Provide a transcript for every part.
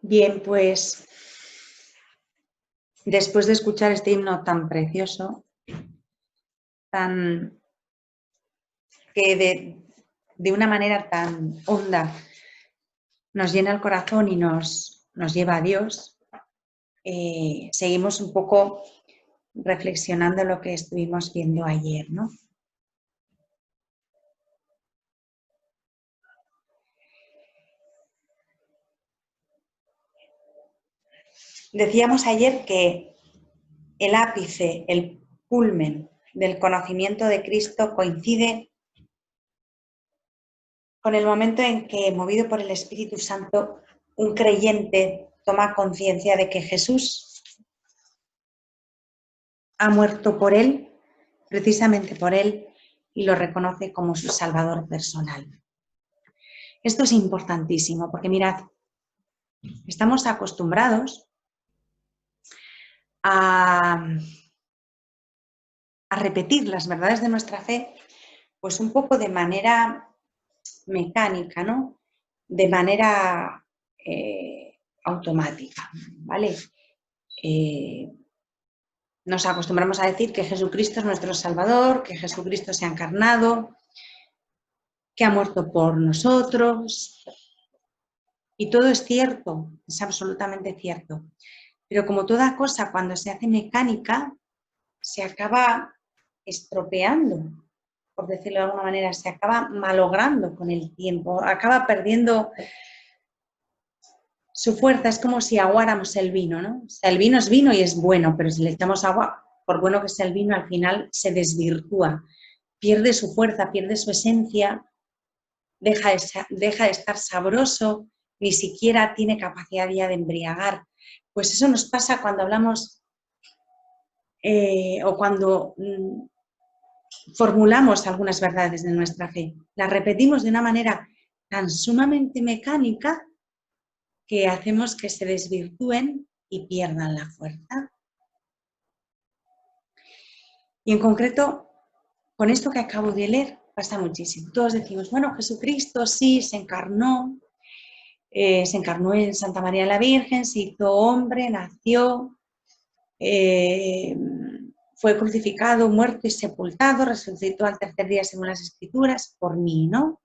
Bien, pues después de escuchar este himno tan precioso, que de una manera tan honda nos llena el corazón y nos lleva a Dios, seguimos un poco reflexionando lo que estuvimos viendo ayer, ¿no? Decíamos ayer que el ápice, el culmen del conocimiento de Cristo coincide con el momento en que, movido por el Espíritu Santo, un creyente toma conciencia de que Jesús ha muerto por él, precisamente por él, y lo reconoce como su Salvador personal. Esto es importantísimo porque, mirad, estamos acostumbrados a repetir las verdades de nuestra fe, pues un poco de manera mecánica, ¿no? De manera automática, ¿vale? Nos acostumbramos a decir que Jesucristo es nuestro Salvador, que Jesucristo se ha encarnado, que ha muerto por nosotros. Y todo es cierto, es absolutamente cierto. Pero como toda cosa, cuando se hace mecánica, se acaba estropeando, por decirlo de alguna manera, se acaba malogrando con el tiempo, acaba perdiendo su fuerza. Es como si aguáramos el vino, ¿no? O sea, el vino es vino y es bueno, pero si le echamos agua, por bueno que sea el vino, al final se desvirtúa, pierde su fuerza, pierde su esencia, deja de estar sabroso, ni siquiera tiene capacidad ya de embriagar. Pues eso nos pasa cuando hablamos o cuando formulamos algunas verdades de nuestra fe. Las repetimos de una manera tan sumamente mecánica que hacemos que se desvirtúen y pierdan la fuerza. Y en concreto, con esto que acabo de leer, pasa muchísimo. Todos decimos, bueno, Jesucristo sí se encarnó en Santa María la Virgen, se hizo hombre, nació, fue crucificado, muerto y sepultado, resucitó al tercer día según las Escrituras, por mí, ¿no?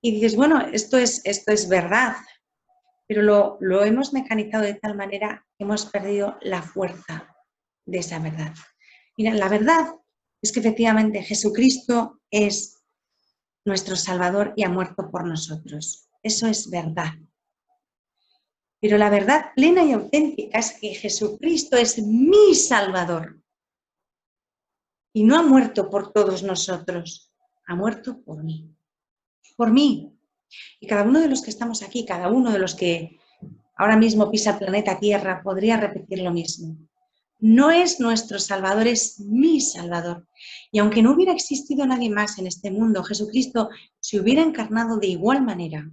Y dices, bueno, esto es verdad, pero lo hemos mecanizado de tal manera que hemos perdido la fuerza de esa verdad. Mira, la verdad es que efectivamente Jesucristo es nuestro Salvador y ha muerto por nosotros. Eso es verdad. Pero la verdad plena y auténtica es que Jesucristo es mi Salvador. Y no ha muerto por todos nosotros, ha muerto por mí. Por mí. Y cada uno de los que estamos aquí, cada uno de los que ahora mismo pisa el planeta Tierra, podría repetir lo mismo. No es nuestro Salvador, es mi Salvador. Y aunque no hubiera existido nadie más en este mundo, Jesucristo se hubiera encarnado de igual manera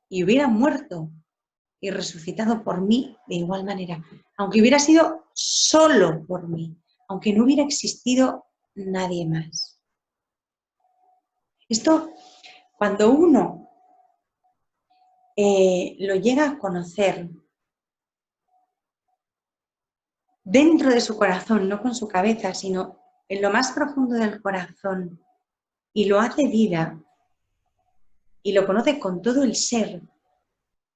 y hubiera muerto y resucitado por mí de igual manera, aunque hubiera sido solo por mí, aunque no hubiera existido nadie más. Esto, cuando uno lo llega a conocer dentro de su corazón, no con su cabeza, sino en lo más profundo del corazón, y lo hace vida, y lo conoce con todo el ser,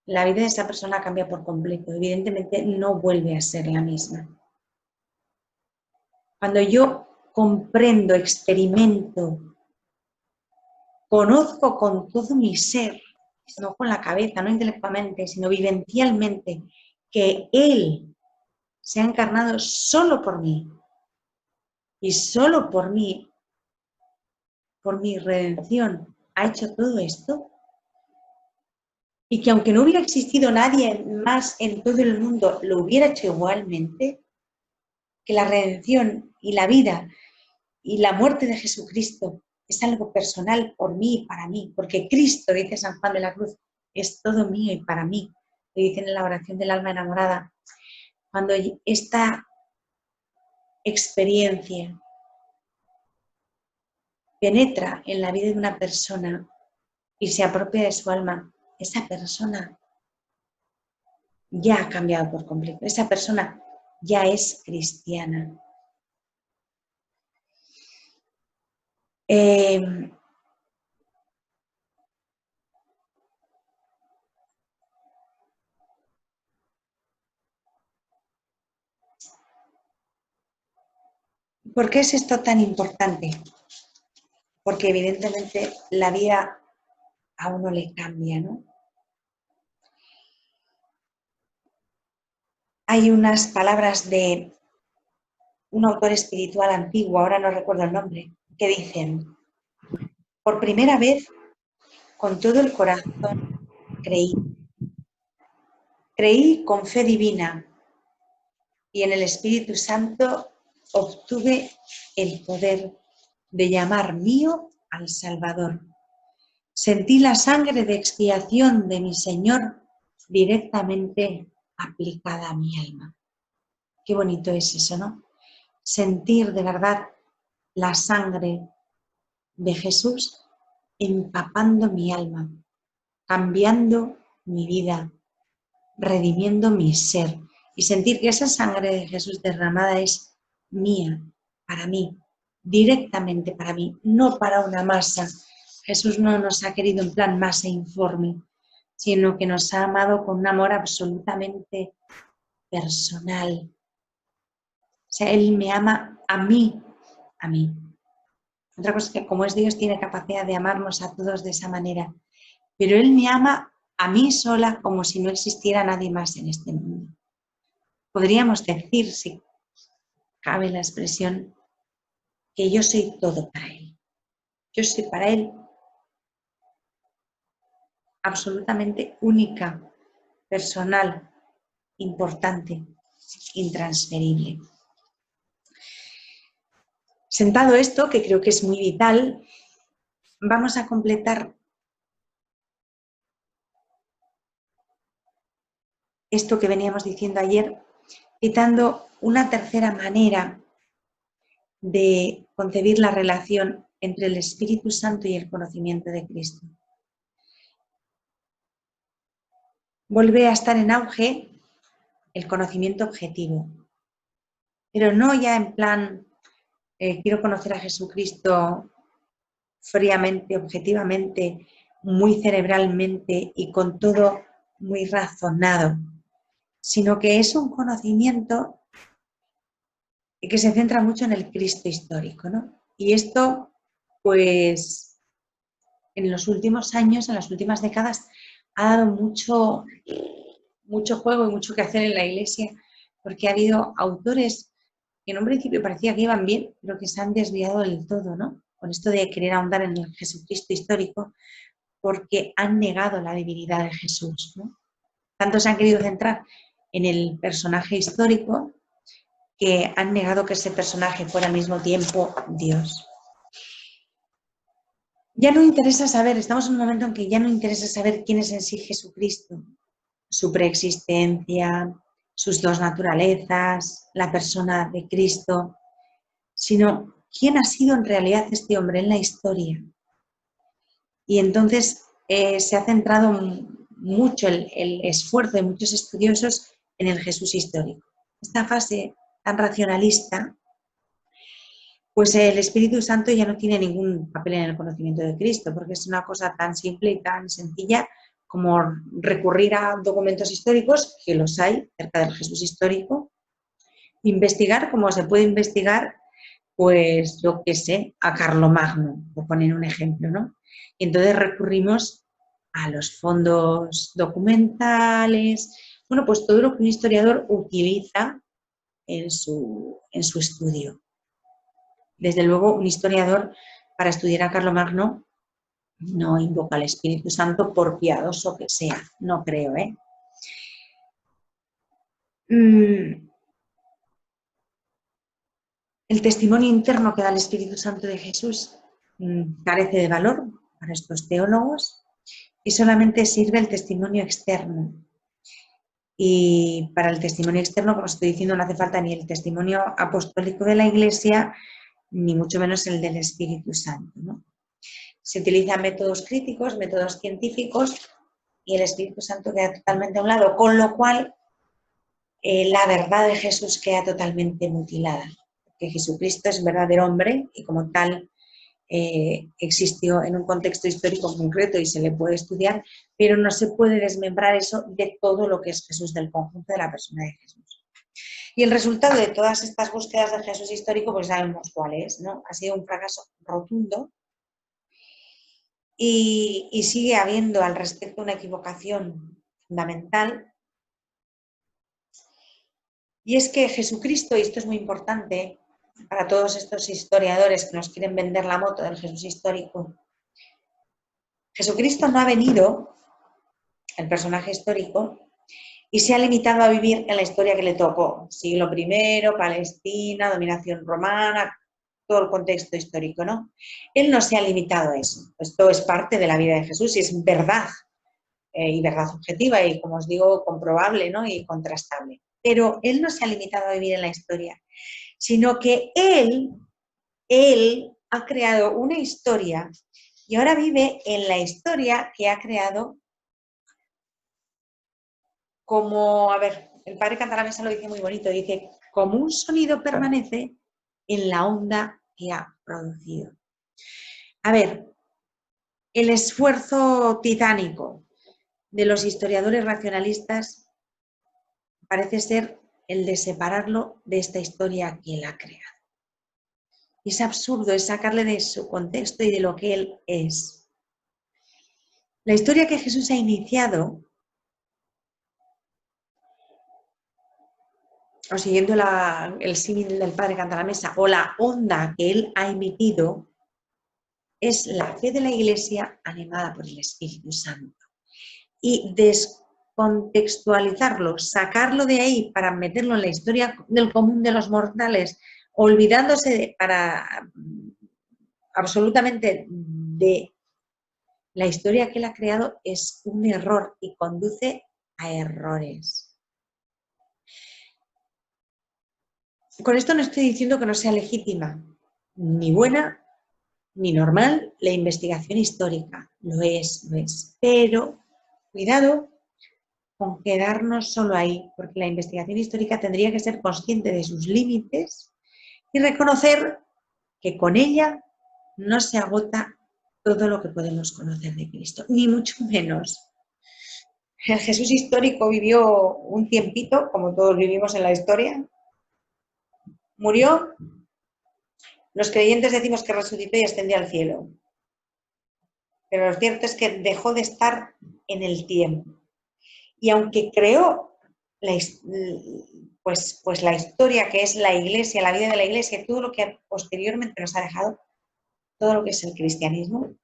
la vida de esa persona cambia por completo. Evidentemente no vuelve a ser la misma. Cuando yo comprendo, experimento, conozco con todo mi ser, no con la cabeza, no intelectualmente, sino vivencialmente, que Él se ha encarnado solo por mí y solo por mí, por mi redención, ha hecho todo esto, y que aunque no hubiera existido nadie más en todo el mundo, lo hubiera hecho igualmente, que la redención y la vida y la muerte de Jesucristo es algo personal por mí y para mí, porque Cristo, dice San Juan de la Cruz, es todo mío y para mí. Le dicen en la oración del alma enamorada. Cuando esta experiencia penetra en la vida de una persona y se apropia de su alma, esa persona ya ha cambiado por completo. Esa persona ya es cristiana. ¿Por qué es esto tan importante? Porque evidentemente la vida a uno le cambia, ¿no? Hay unas palabras de un autor espiritual antiguo, ahora no recuerdo el nombre, que dicen: por primera vez, con todo el corazón, creí. Creí con fe divina y en el Espíritu Santo obtuve el poder de llamar mío al Salvador. Sentí la sangre de expiación de mi Señor directamente aplicada a mi alma. Qué bonito es eso, ¿no? Sentir de verdad la sangre de Jesús empapando mi alma, cambiando mi vida, redimiendo mi ser, y sentir que esa sangre de Jesús derramada es mía, para mí, directamente para mí, no para una masa. Jesús no nos ha querido en plan masa informe, sino que nos ha amado con un amor absolutamente personal. O sea, Él me ama a mí a mí. Otra cosa es que como es Dios tiene capacidad de amarnos a todos de esa manera, pero Él me ama a mí sola como si no existiera nadie más en este mundo. Podríamos decir, si cabe la expresión, que yo soy todo para Él. Yo soy para Él absolutamente única, personal, importante, intransferible. Sentado esto, que creo que es muy vital, vamos a completar esto que veníamos diciendo ayer, citando una tercera manera de concebir la relación entre el Espíritu Santo y el conocimiento de Cristo. Vuelve a estar en auge el conocimiento objetivo, pero no ya en plan, quiero conocer a Jesucristo fríamente, objetivamente, muy cerebralmente y con todo muy razonado, sino que es un conocimiento que se centra mucho en el Cristo histórico, ¿no? Y esto, pues, en los últimos años, en las últimas décadas, ha dado mucho juego y mucho que hacer en la Iglesia, porque ha habido autores que en un principio parecía que iban bien, pero que se han desviado del todo, ¿no? Con esto de querer ahondar en el Jesucristo histórico, porque han negado la divinidad de Jesús, ¿no? Tanto se han querido centrar en el personaje histórico que han negado que ese personaje fuera al mismo tiempo Dios. Ya no interesa saber, estamos en un momento en que ya no interesa saber quién es en sí Jesucristo, su preexistencia, sus dos naturalezas, la persona de Cristo, sino quién ha sido en realidad este hombre en la historia. Y entonces se ha centrado mucho el esfuerzo de muchos estudiosos en el Jesús histórico. Esta fase tan racionalista, pues el Espíritu Santo ya no tiene ningún papel en el conocimiento de Cristo, porque es una cosa tan simple y tan sencilla como recurrir a documentos históricos, que los hay cerca del Jesús histórico, investigar como se puede investigar, pues yo qué sé, a Carlomagno, por poner un ejemplo, ¿no? Y entonces recurrimos a los fondos documentales, bueno, pues todo lo que un historiador utiliza en su estudio. Desde luego, un historiador, para estudiar a Carlomagno, no invoca al Espíritu Santo por piadoso que sea, no creo, ¿eh? El testimonio interno que da el Espíritu Santo de Jesús carece de valor para estos teólogos y solamente sirve el testimonio externo. Y para el testimonio externo, como estoy diciendo, no hace falta ni el testimonio apostólico de la Iglesia, ni mucho menos el del Espíritu Santo, ¿no? Se utilizan métodos críticos, métodos científicos, y el Espíritu Santo queda totalmente a un lado, con lo cual la verdad de Jesús queda totalmente mutilada. Porque Jesucristo es verdadero hombre y como tal existió en un contexto histórico concreto y se le puede estudiar, pero no se puede desmembrar eso de todo lo que es Jesús, del conjunto de la persona de Jesús. Y el resultado de todas estas búsquedas del Jesús histórico, pues sabemos cuál es, ¿no? Ha sido un fracaso rotundo y sigue habiendo al respecto una equivocación fundamental. Y es que Jesucristo, y esto es muy importante para todos estos historiadores que nos quieren vender la moto del Jesús histórico, Jesucristo no ha venido, el personaje histórico, y se ha limitado a vivir en la historia que le tocó. Siglo I, Palestina, dominación romana, todo el contexto histórico, ¿no? Él no se ha limitado a eso. Esto es parte de la vida de Jesús y es verdad, y verdad objetiva y, como os digo, comprobable, ¿no? Y contrastable. Pero él no se ha limitado a vivir en la historia, sino que él ha creado una historia y ahora vive en la historia que ha creado como, a ver, el padre Cantalamessa lo dice muy bonito, dice, como un sonido permanece en la onda que ha producido. A ver, el esfuerzo titánico de los historiadores racionalistas parece ser el de separarlo de esta historia que él ha creado. Y es absurdo, es sacarle de su contexto y de lo que Él es. La historia que Jesús ha iniciado, o siguiendo el símil del Padre canta la mesa, o la onda que Él ha emitido, es la fe de la Iglesia animada por el Espíritu Santo. Y descontextualizarlo, sacarlo de ahí para meterlo en la historia del común de los mortales, olvidándose absolutamente de la historia que él ha creado, es un error y conduce a errores. Con esto no estoy diciendo que no sea legítima, ni buena, ni normal la investigación histórica. Lo es. Pero, cuidado con quedarnos solo ahí, porque la investigación histórica tendría que ser consciente de sus límites y reconocer que con ella no se agota todo lo que podemos conocer de Cristo, ni mucho menos. El Jesús histórico vivió un tiempito, como todos vivimos en la historia, murió, los creyentes decimos que resucitó y ascendió al cielo, pero lo cierto es que dejó de estar en el tiempo. Y aunque creó la historia que es la Iglesia, la vida de la Iglesia, todo lo que posteriormente nos ha dejado, todo lo que es el cristianismo,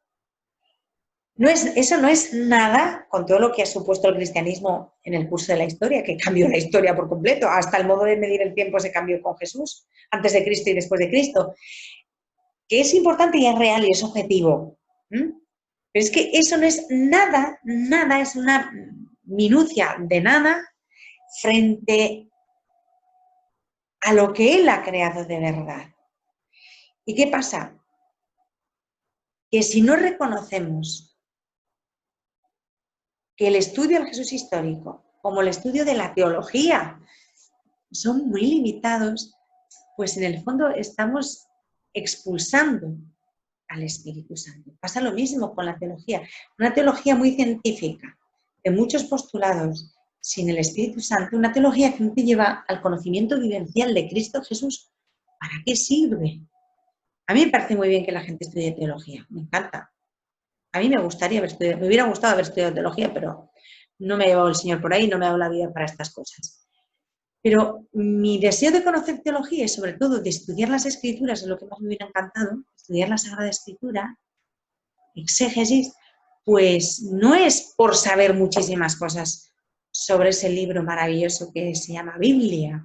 eso no es nada con todo lo que ha supuesto el cristianismo en el curso de la historia, que cambió la historia por completo. Hasta el modo de medir el tiempo se cambió con Jesús, antes de Cristo y después de Cristo. Que es importante y es real y es objetivo. Pero es que eso no es nada, es una minucia de nada frente a lo que Él ha creado de verdad. ¿Y qué pasa? Que si no reconocemos que el estudio del Jesús histórico, como el estudio de la teología, son muy limitados, pues en el fondo estamos expulsando al Espíritu Santo. Pasa lo mismo con la teología. Una teología muy científica, de muchos postulados, sin el Espíritu Santo, una teología que no te lleva al conocimiento vivencial de Cristo Jesús, ¿para qué sirve? A mí me parece muy bien que la gente estudie teología, me encanta. A mí me hubiera gustado haber estudiado teología, pero no me ha llevado el Señor por ahí, no me ha dado la vida para estas cosas. Pero mi deseo de conocer teología y sobre todo de estudiar las Escrituras es lo que más me hubiera encantado, estudiar la Sagrada Escritura, exégesis, pues no es por saber muchísimas cosas sobre ese libro maravilloso que se llama Biblia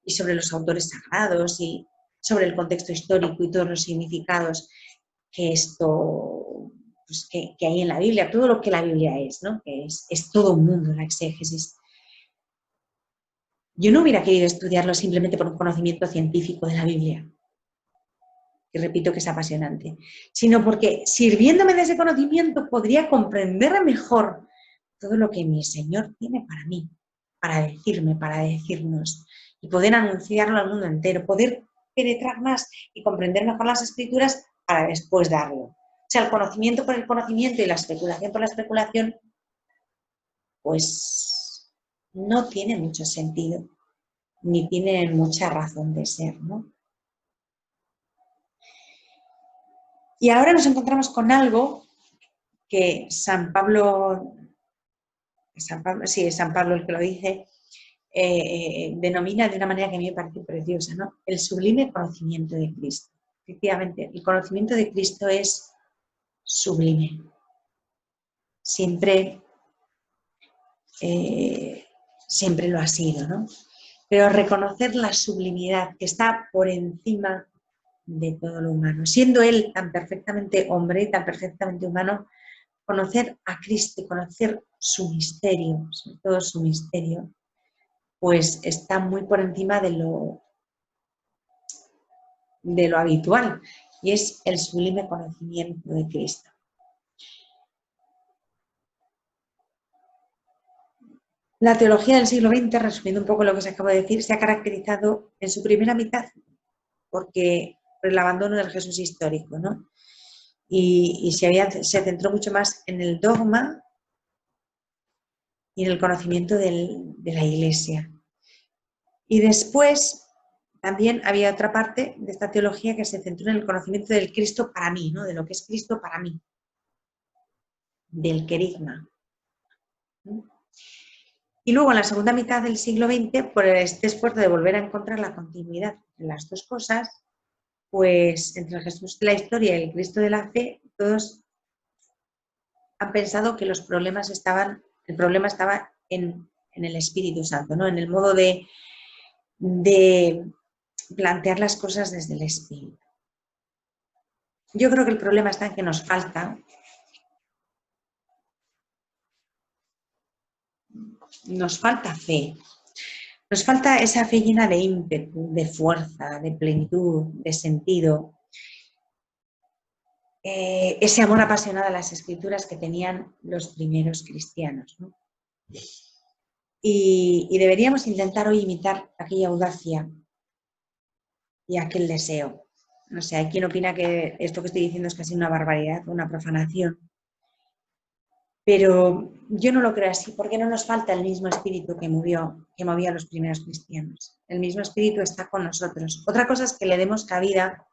y sobre los autores sagrados y sobre el contexto histórico y todos los significados que esto, pues, que hay en la Biblia, todo lo que la Biblia es, ¿no? Que es todo un mundo la exégesis. Yo no hubiera querido estudiarlo simplemente por un conocimiento científico de la Biblia, que repito que es apasionante, sino porque sirviéndome de ese conocimiento podría comprender mejor todo lo que mi Señor tiene para mí, para decirme, para decirnos, y poder anunciarlo al mundo entero, poder penetrar más y comprender mejor las Escrituras para después darlo. O sea, el conocimiento por el conocimiento y la especulación por la especulación, pues no tiene mucho sentido, ni tiene mucha razón de ser, ¿no? Y ahora nos encontramos con algo que San Pablo el que lo dice, denomina de una manera que a mí me parece preciosa, ¿no? El sublime conocimiento de Cristo. Efectivamente, el conocimiento de Cristo es sublime. Siempre lo ha sido, ¿no? Pero reconocer la sublimidad que está por encima de todo lo humano. Siendo Él tan perfectamente hombre y tan perfectamente humano, conocer a Cristo y conocer su misterio, sobre todo su misterio, pues está muy por encima de lo habitual, y es el sublime conocimiento de Cristo. La teología del siglo XX, resumiendo un poco lo que os acabo de decir, se ha caracterizado en su primera mitad por el abandono del Jesús histórico, ¿no? Y se centró mucho más en el dogma y en el conocimiento de la Iglesia. Y después también había otra parte de esta teología que se centró en el conocimiento del Cristo para mí, ¿no? De lo que es Cristo para mí, del querigma. Y luego, en la segunda mitad del siglo XX, por este esfuerzo de volver a encontrar la continuidad entre las dos cosas, pues entre el Jesús de la historia y el Cristo de la fe, todos han pensado que el problema estaba en el Espíritu Santo, ¿no? En el modo de plantear las cosas desde el Espíritu. Yo creo que el problema está en que nos falta fe. Nos falta esa fe llena de ímpetu, de fuerza, de plenitud, de sentido. Ese amor apasionado a las escrituras que tenían los primeros cristianos, ¿no? Y deberíamos intentar hoy imitar aquella audacia y aquel deseo. No sé, hay quien opina que esto que estoy diciendo es casi una barbaridad, una profanación. Pero yo no lo creo así, porque no nos falta el mismo espíritu que movía a los primeros cristianos. El mismo espíritu está con nosotros. Otra cosa es que le demos cabida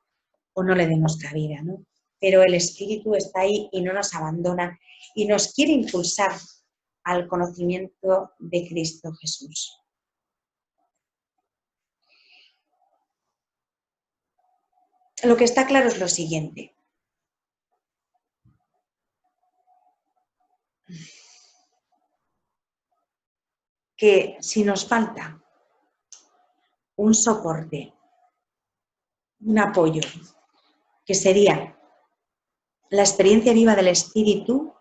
o no le demos cabida, ¿no? Pero el espíritu está ahí y no nos abandona y nos quiere impulsar al conocimiento de Cristo Jesús. Lo que está claro es lo siguiente. Que si nos falta un soporte, un apoyo, que sería la experiencia viva del espíritu,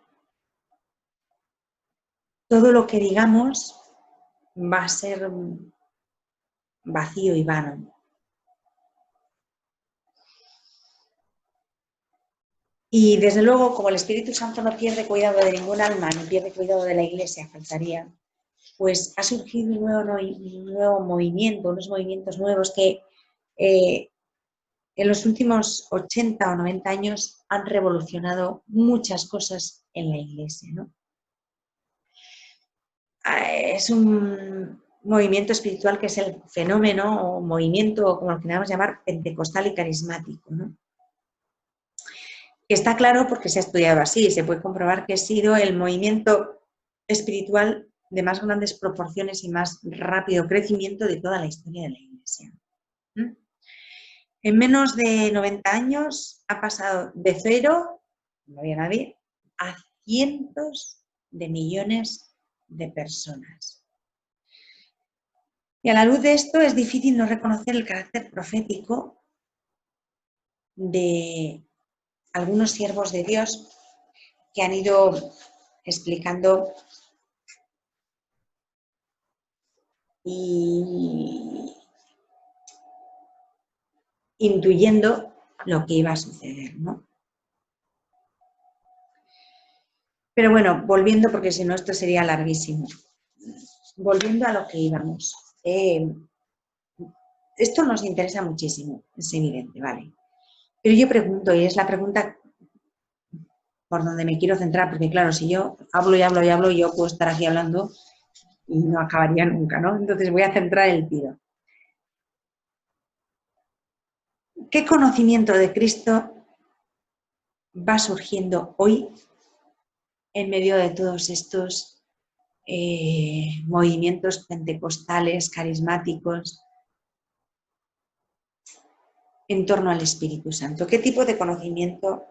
todo lo que digamos va a ser vacío y vano. Y desde luego, como el Espíritu Santo no pierde cuidado de ningún alma, no pierde cuidado de la Iglesia, faltaría, pues ha surgido un nuevo movimiento, unos movimientos nuevos que en los últimos 80 o 90 años han revolucionado muchas cosas en la Iglesia, ¿no? Es un movimiento espiritual que es el fenómeno o movimiento, como lo queramos llamar, pentecostal y carismático, ¿no? Está claro porque se ha estudiado así, se puede comprobar que ha sido el movimiento espiritual de más grandes proporciones y más rápido crecimiento de toda la historia de la Iglesia. En menos de 90 años ha pasado de cero, no había nadie, a cientos de millones de personas. Y a la luz de esto es difícil no reconocer el carácter profético de algunos siervos de Dios que han ido explicando y intuyendo lo que iba a suceder, ¿no? Pero bueno, volviendo, porque si no esto sería larguísimo, volviendo a lo que íbamos. Esto nos interesa muchísimo, es evidente, ¿vale? Pero yo pregunto, y es la pregunta por donde me quiero centrar, porque claro, si yo hablo y hablo y hablo, yo puedo estar aquí hablando y no acabaría nunca, ¿no? Entonces voy a centrar el tiro. ¿Qué conocimiento de Cristo va surgiendo hoy en medio de todos estos movimientos pentecostales, carismáticos, en torno al Espíritu Santo? ¿Qué tipo de conocimiento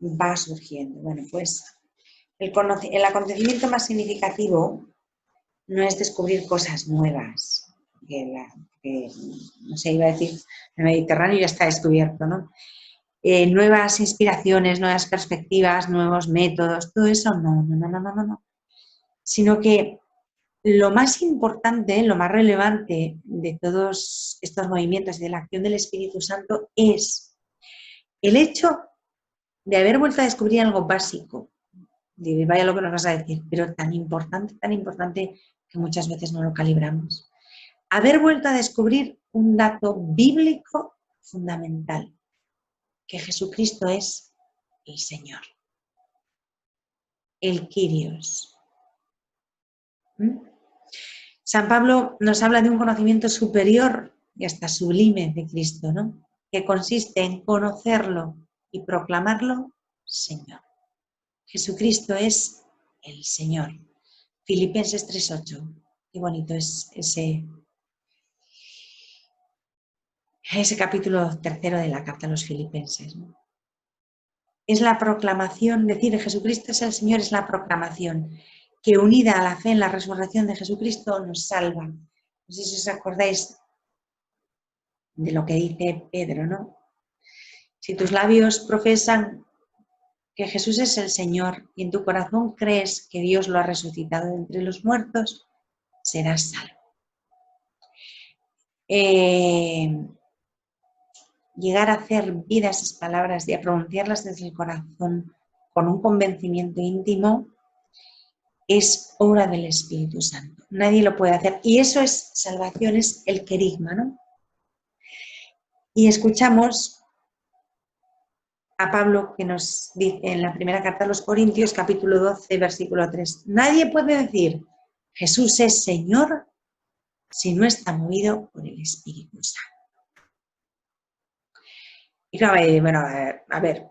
va surgiendo? Bueno, pues el acontecimiento más significativo no es descubrir cosas nuevas, que no sé, iba a decir, el Mediterráneo ya está descubierto, ¿no? Nuevas inspiraciones, nuevas perspectivas, nuevos métodos, todo eso no. Sino que lo más importante, lo más relevante de todos estos movimientos y de la acción del Espíritu Santo es el hecho de haber vuelto a descubrir algo básico. Vaya lo que nos vas a decir, pero tan importante que muchas veces no lo calibramos. Haber vuelto a descubrir un dato bíblico fundamental, que Jesucristo es el Señor, el Kyrios. San Pablo nos habla de un conocimiento superior y hasta sublime de Cristo, ¿no? Que consiste en conocerlo y proclamarlo Señor. Jesucristo es el Señor. Filipenses 3:8. Qué bonito es ese capítulo 3 de la carta a los Filipenses, ¿no? Es la proclamación, decir Jesucristo es el Señor, es la proclamación que unida a la fe en la resurrección de Jesucristo nos salva. No sé si os acordáis de lo que dice Pedro, ¿no? Si tus labios profesan que Jesús es el Señor y en tu corazón crees que Dios lo ha resucitado de entre los muertos, serás salvo. Llegar a hacer vida esas palabras y a pronunciarlas desde el corazón con un convencimiento íntimo es obra del Espíritu Santo. Nadie lo puede hacer. Y eso es salvación, es el querigma, ¿no? Y escuchamos a Pablo que nos dice en la primera carta a los Corintios, capítulo 12, versículo 3. Nadie puede decir Jesús es Señor si no está movido por el Espíritu Santo. Y claro, bueno, a ver,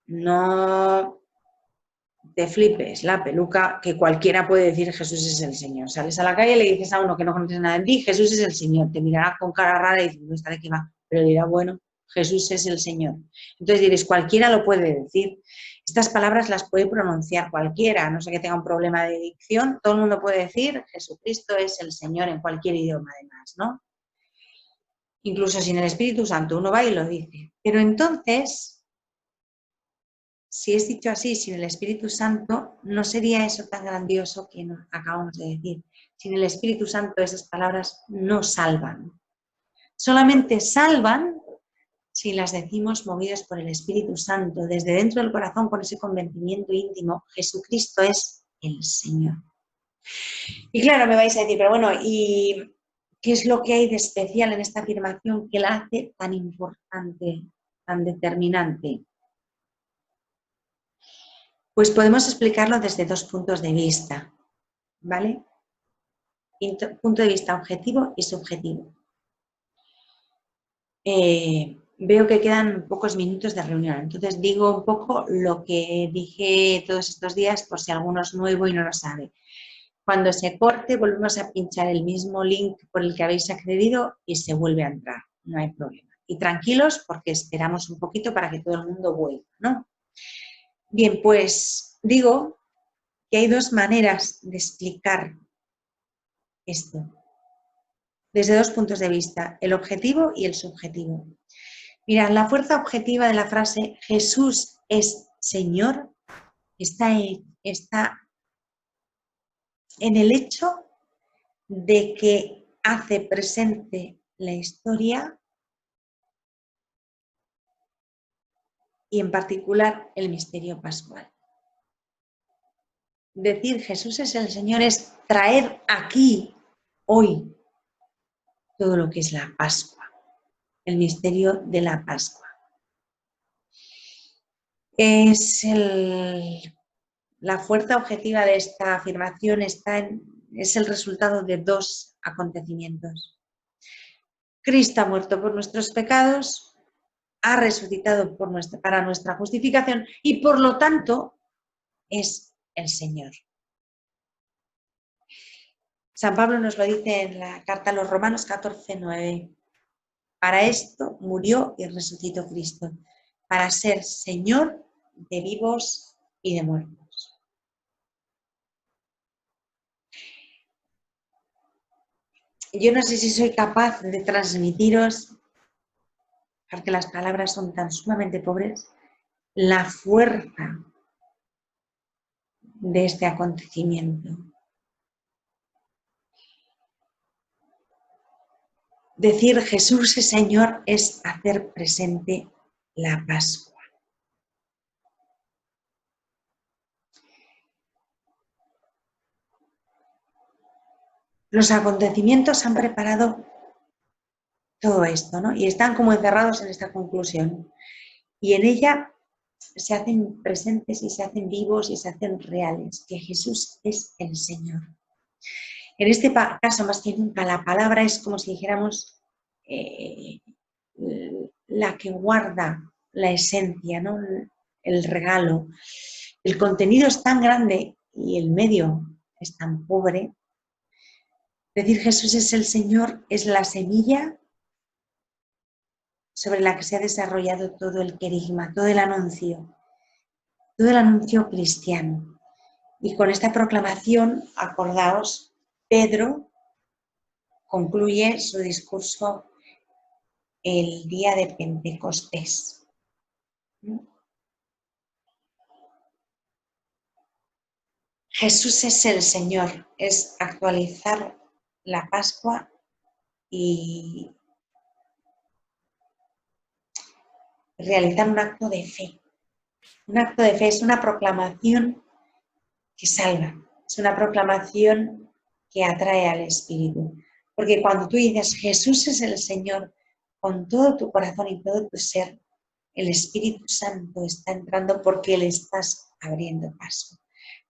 no te flipes la peluca, que cualquiera puede decir Jesús es el Señor. Sales a la calle y le dices a uno que no conoces nada de ti, Jesús es el Señor. Te mirará con cara rara y diciendo, ¿esta de qué va? Pero dirá, bueno, Jesús es el Señor. Entonces diréis, cualquiera lo puede decir. Estas palabras las puede pronunciar cualquiera, no sé que tenga un problema de dicción, todo el mundo puede decir, Jesucristo es el Señor en cualquier idioma además, ¿no? Incluso sin el Espíritu Santo, uno va y lo dice. Pero entonces, si es dicho así, sin el Espíritu Santo, no sería eso tan grandioso que acabamos de decir. Sin el Espíritu Santo esas palabras no salvan. Solamente salvan si las decimos movidos por el Espíritu Santo, desde dentro del corazón con ese convencimiento íntimo, Jesucristo es el Señor. Y claro, me vais a decir, pero bueno, ¿y qué es lo que hay de especial en esta afirmación que la hace tan importante, tan determinante? Pues podemos explicarlo desde dos puntos de vista, ¿vale? Punto de vista objetivo y subjetivo. Veo que quedan pocos minutos de reunión, entonces digo un poco lo que dije todos estos días por si alguno es nuevo y no lo sabe. Cuando se corte volvemos a pinchar el mismo link por el que habéis accedido y se vuelve a entrar, no hay problema. Y tranquilos porque esperamos un poquito para que todo el mundo vuelva, ¿no? Bien, pues digo que hay dos maneras de explicar esto, desde dos puntos de vista, el objetivo y el subjetivo. Mirad, la fuerza objetiva de la frase Jesús es Señor está en el hecho de que hace presente la historia y en particular el misterio pascual. Decir Jesús es el Señor es traer aquí, hoy, todo lo que es la Pascua, el misterio de la Pascua. La fuerza objetiva de esta afirmación es el resultado de dos acontecimientos. Cristo ha muerto por nuestros pecados, ha resucitado para nuestra justificación y por lo tanto es el Señor. San Pablo nos lo dice en la carta a los Romanos 14:9. Para esto murió y resucitó Cristo, para ser Señor de vivos y de muertos. Yo no sé si soy capaz de transmitiros, porque las palabras son tan sumamente pobres, la fuerza de este acontecimiento. Decir Jesús es Señor es hacer presente la Pascua. Los acontecimientos han preparado todo esto, ¿no? Y están como encerrados en esta conclusión. Y en ella se hacen presentes y se hacen vivos y se hacen reales, que Jesús es el Señor. En este caso, más que nunca, la palabra es como si dijéramos la que guarda la esencia, ¿no? El regalo. El contenido es tan grande y el medio es tan pobre. Decir Jesús es el Señor es la semilla sobre la que se ha desarrollado todo el querigma, todo el anuncio cristiano. Y con esta proclamación, acordaos, Pedro concluye su discurso el día de Pentecostés. Jesús es el Señor, es actualizar la Pascua y realizar un acto de fe. Un acto de fe es una proclamación que salva, es una proclamación que atrae al Espíritu. Porque cuando tú dices Jesús es el Señor con todo tu corazón y todo tu ser, el Espíritu Santo está entrando porque le estás abriendo paso.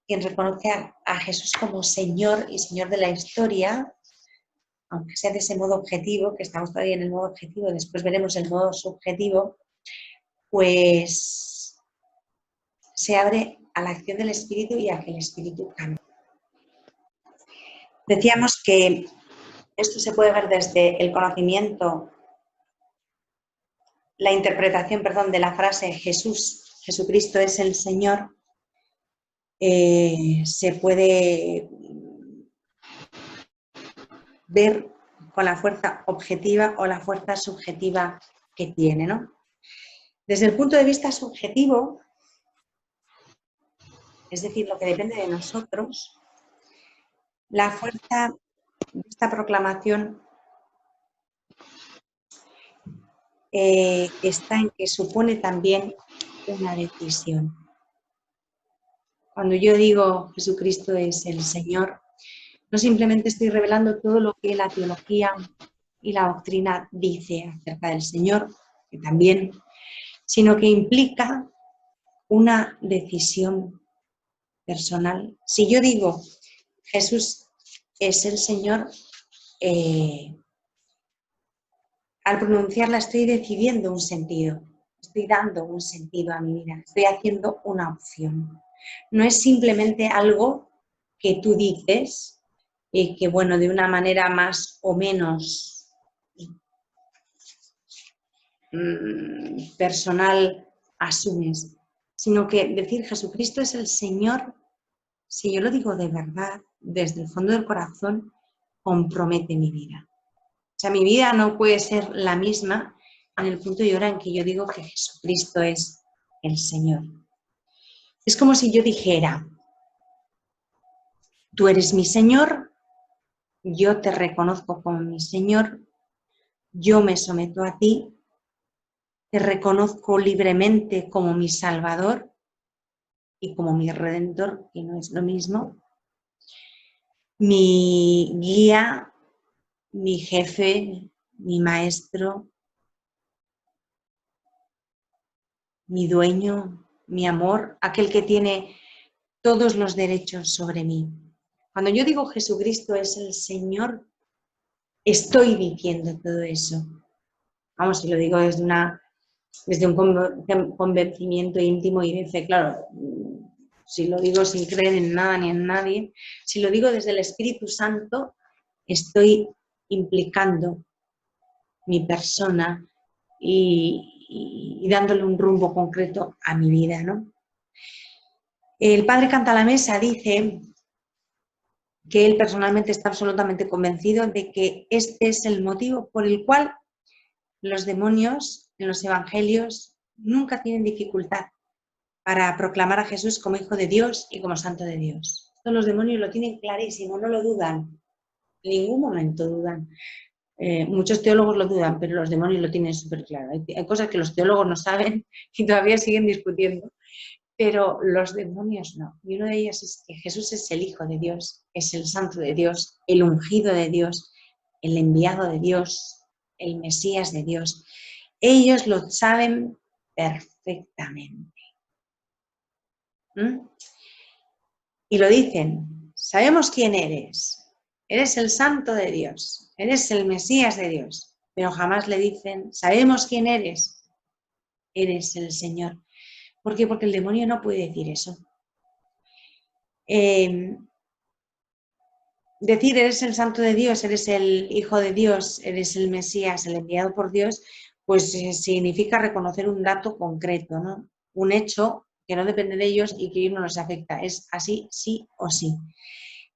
Quien reconoce a Jesús como Señor y Señor de la historia, aunque sea de ese modo objetivo, que estamos todavía en el modo objetivo, después veremos el modo subjetivo, pues se abre a la acción del Espíritu y a que el Espíritu cambie. Decíamos que esto se puede ver desde el conocimiento, la interpretación, de la frase Jesucristo es el Señor, se puede ver con la fuerza objetiva o la fuerza subjetiva que tiene, ¿no? Desde el punto de vista subjetivo, es decir, lo que depende de nosotros, la fuerza de esta proclamación está en que supone también una decisión. Cuando yo digo Jesucristo es el Señor, no simplemente estoy revelando todo lo que la teología y la doctrina dice acerca del Señor, que también, sino que implica una decisión personal. Si yo digo Jesús es el Señor, al pronunciarla estoy decidiendo un sentido, estoy dando un sentido a mi vida, estoy haciendo una opción. No es simplemente algo que tú dices y que, bueno, de una manera más o menos personal asumes, sino que decir Jesucristo es el Señor, si yo lo digo de verdad, desde el fondo del corazón, compromete mi vida. O sea, mi vida no puede ser la misma en el punto y hora en que yo digo que Jesucristo es el Señor. Es como si yo dijera, tú eres mi Señor, yo te reconozco como mi Señor, yo me someto a ti, te reconozco libremente como mi Salvador y como mi Redentor, que no es lo mismo, mi guía, mi jefe, mi maestro, mi dueño, mi amor, aquel que tiene todos los derechos sobre mí. Cuando yo digo Jesucristo es el Señor, estoy diciendo todo eso. Vamos, si lo digo desde un convencimiento íntimo y de fe, claro, si lo digo sin creer en nada ni en nadie, si lo digo desde el Espíritu Santo, estoy implicando mi persona y dándole un rumbo concreto a mi vida, ¿no? El padre Cantalamessa dice que él personalmente está absolutamente convencido de que este es el motivo por el cual los demonios en los evangelios nunca tienen dificultad para proclamar a Jesús como Hijo de Dios y como Santo de Dios. Esto los demonios lo tienen clarísimo, no lo dudan, en ningún momento dudan. Muchos teólogos lo dudan, pero los demonios lo tienen súper claro. Hay cosas que los teólogos no saben y todavía siguen discutiendo, pero los demonios no. Y uno de ellos es que Jesús es el Hijo de Dios, es el Santo de Dios, el ungido de Dios, el enviado de Dios, el Mesías de Dios. Ellos lo saben perfectamente. Y lo dicen, sabemos quién eres el Santo de Dios, eres el Mesías de Dios. pero jamás le dicen, sabemos quién eres, eres el Señor. ¿Por qué? Porque el demonio no puede decir eso. Decir eres el santo de Dios, eres el hijo de Dios, eres el Mesías, el enviado por Dios, pues significa reconocer un dato concreto, ¿no? Un hecho que no depende de ellos y que no nos afecta. Es así, sí o sí.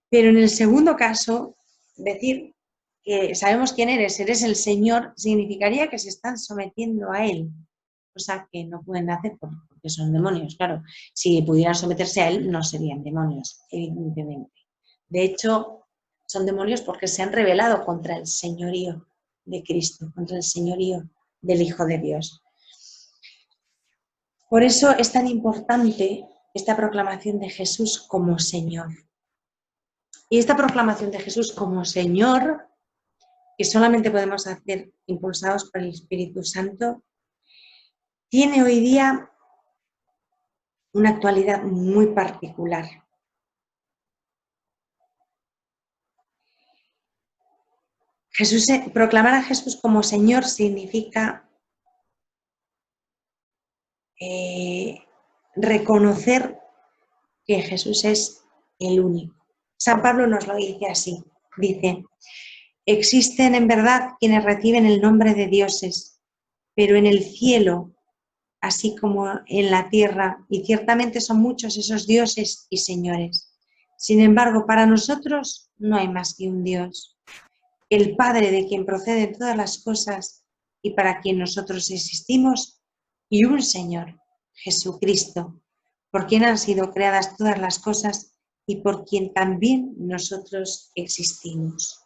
Pero en el segundo caso, decir que sabemos quién eres, eres el Señor, significaría que se están sometiendo a Él, cosa que no pueden hacer porque son demonios. Claro, si pudieran someterse a Él, no serían demonios, evidentemente. De hecho, son demonios porque se han rebelado contra el señorío de Cristo, contra el señorío del Hijo de Dios. Por eso es tan importante esta proclamación de Jesús como Señor. Y esta proclamación de Jesús como Señor, que solamente podemos hacer impulsados por el Espíritu Santo, tiene hoy día una actualidad muy particular. Proclamar a Jesús como Señor significa reconocer que Jesús es el único. San Pablo nos lo dice así, dice, existen en verdad quienes reciben el nombre de dioses, pero en el cielo, así como en la tierra, y ciertamente son muchos esos dioses y señores. Sin embargo, para nosotros no hay más que un Dios, el Padre de quien proceden todas las cosas y para quien nosotros existimos, y un Señor, Jesucristo, por quien han sido creadas todas las cosas y por quien también nosotros existimos.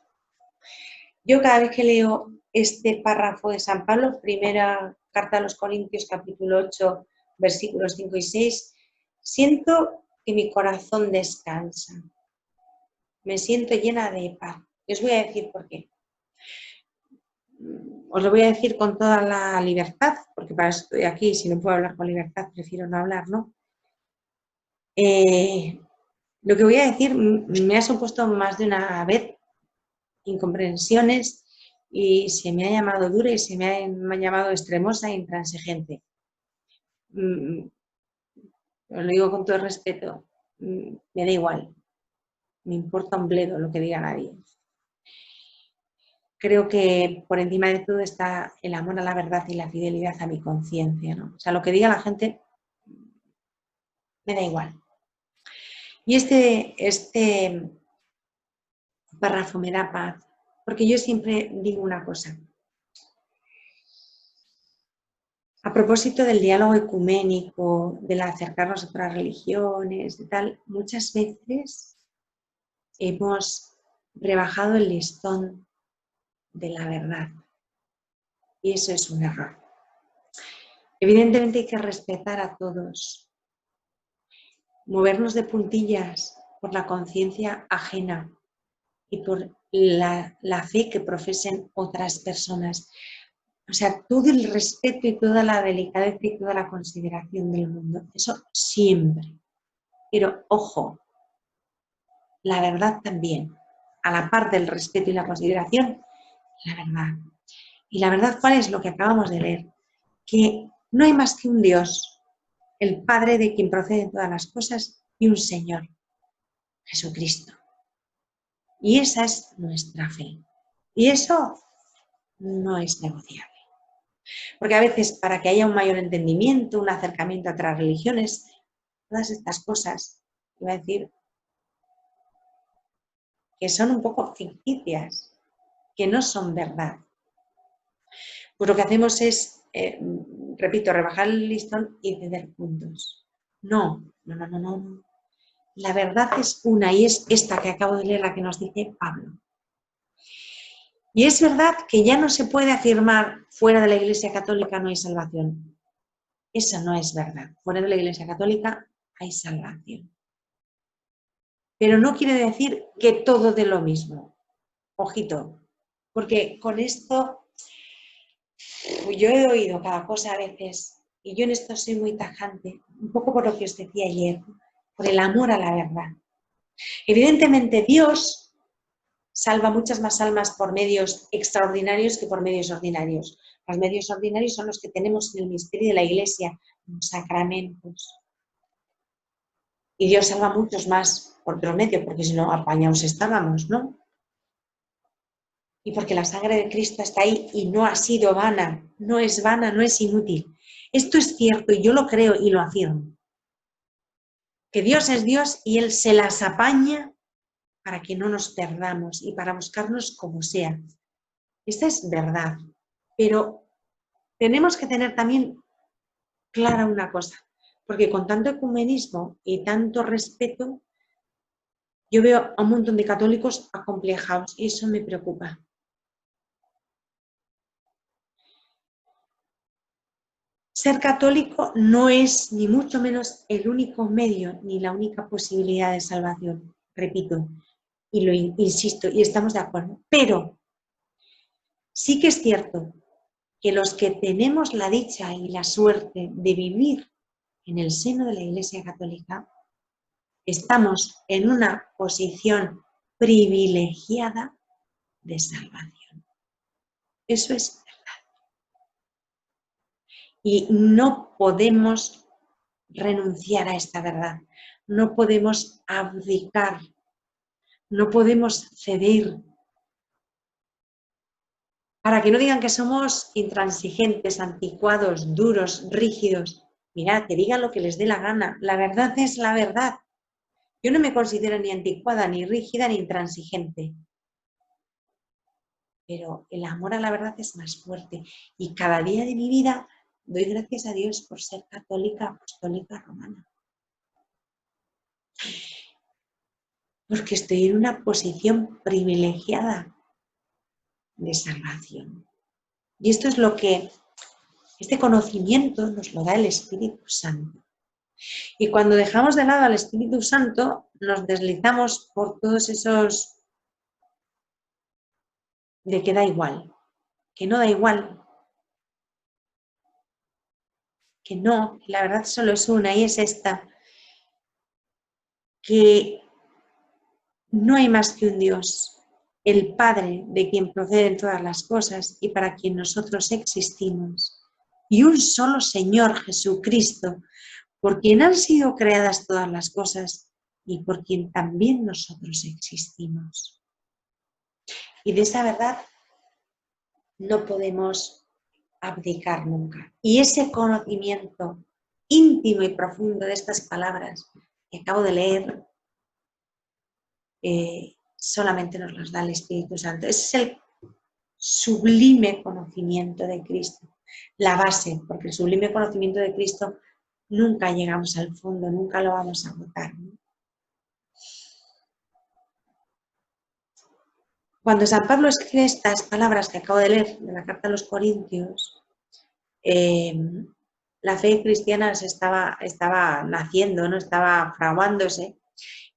Yo cada vez que leo este párrafo de San Pablo, primera carta a los Corintios, capítulo 8, versículos 5 y 6, siento que mi corazón descansa. Me siento llena de paz. Y os voy a decir por qué. Os lo voy a decir con toda la libertad, porque para eso estoy aquí, si no puedo hablar con libertad, prefiero no hablar, ¿no? Lo que voy a decir me ha supuesto más de una vez incomprensiones y se me ha llamado dura y se me ha llamado extremosa e intransigente. Os lo digo con todo el respeto, me da igual, me importa un bledo lo que diga nadie. Creo que por encima de todo está el amor a la verdad y la fidelidad a mi conciencia, ¿no? O sea, lo que diga la gente me da igual. Y este párrafo me da paz, porque yo siempre digo una cosa. A propósito del diálogo ecuménico, del acercarnos a otras religiones y tal, muchas veces hemos rebajado el listón de la verdad. Y eso es un error. Evidentemente hay que respetar a todos. Movernos de puntillas por la conciencia ajena y por la fe que profesen otras personas. O sea, todo el respeto y toda la delicadeza y toda la consideración del mundo. Eso siempre. Pero, ojo, la verdad también. A la par del respeto y la consideración, la verdad. Y la verdad, ¿cuál es lo que acabamos de leer? Que no hay más que un Dios, el Padre de quien proceden todas las cosas y un Señor, Jesucristo. Y esa es nuestra fe. Y eso no es negociable. Porque a veces, para que haya un mayor entendimiento, un acercamiento a otras religiones, todas estas cosas, iba a decir, que son un poco ficticias, que no son verdad. Pues lo que hacemos es, repito, rebajar el listón y ceder puntos. No. La verdad es una y es esta que acabo de leer, la que nos dice Pablo. Y es verdad que ya no se puede afirmar fuera de la Iglesia Católica no hay salvación. Eso no es verdad. Fuera de la Iglesia Católica hay salvación. Pero no quiere decir que todo de lo mismo. Ojito, porque con esto yo he oído cada cosa a veces y yo en esto soy muy tajante, un poco por lo que os decía ayer, por el amor a la verdad. Evidentemente Dios salva muchas más almas por medios extraordinarios que por medios ordinarios. Los medios ordinarios son los que tenemos en el misterio de la Iglesia, los sacramentos. Y Dios salva muchos más por otro medio, porque si no, apañados estábamos, ¿no? Y porque la sangre de Cristo está ahí y no ha sido vana, no es inútil. Esto es cierto y yo lo creo y lo afirmo. Que Dios es Dios y Él se las apaña para que no nos perdamos y para buscarnos como sea. Esta es verdad, pero tenemos que tener también clara una cosa, porque con tanto ecumenismo y tanto respeto, yo veo a un montón de católicos acomplejados y eso me preocupa. Ser católico no es ni mucho menos el único medio ni la única posibilidad de salvación, repito, y lo insisto, y estamos de acuerdo, pero sí que es cierto que los que tenemos la dicha y la suerte de vivir en el seno de la Iglesia Católica, estamos en una posición privilegiada de salvación. Eso es verdad. Y no podemos renunciar a esta verdad. No podemos abdicar. No podemos ceder. Para que no digan que somos intransigentes, anticuados, duros, rígidos. Mirad, que digan lo que les dé la gana. La verdad es la verdad. Yo no me considero ni anticuada, ni rígida, ni intransigente. Pero el amor a la verdad es más fuerte. Y cada día de mi vida doy gracias a Dios por ser católica, apostólica, romana. Porque estoy en una posición privilegiada de salvación. Y esto es lo que, este conocimiento nos lo da el Espíritu Santo. Y cuando dejamos de lado al Espíritu Santo, nos deslizamos por todos esos de que da igual, que no da igual, que no, la verdad solo es una y es esta, que no hay más que un Dios, el Padre de quien proceden todas las cosas y para quien nosotros existimos, y un solo Señor Jesucristo, por quien han sido creadas todas las cosas y por quien también nosotros existimos. Y de esa verdad no podemos abdicar nunca. Y ese conocimiento íntimo y profundo de estas palabras que acabo de leer, solamente nos las da el Espíritu Santo. Ese es el sublime conocimiento de Cristo, la base, porque el sublime conocimiento de Cristo nunca llegamos al fondo, nunca lo vamos a agotar, ¿no? Cuando San Pablo escribe estas palabras que acabo de leer de la carta a los Corintios, la fe cristiana estaba naciendo, ¿no? Estaba fraguándose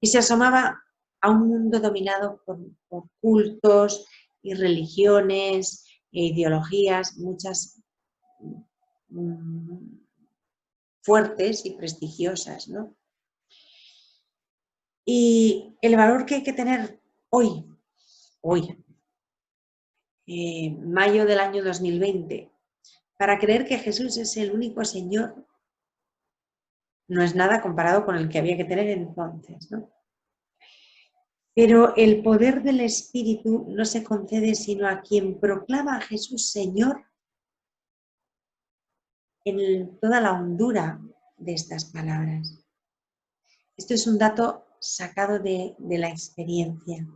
y se asomaba a un mundo dominado por cultos y religiones e ideologías, muchas fuertes y prestigiosas, ¿no? Y el valor que hay que tener hoy, mayo del año 2020, para creer que Jesús es el único Señor, no es nada comparado con el que había que tener entonces, ¿no? Pero el poder del Espíritu no se concede sino a quien proclama a Jesús Señor en toda la hondura de estas palabras. Esto es un dato sacado de la experiencia.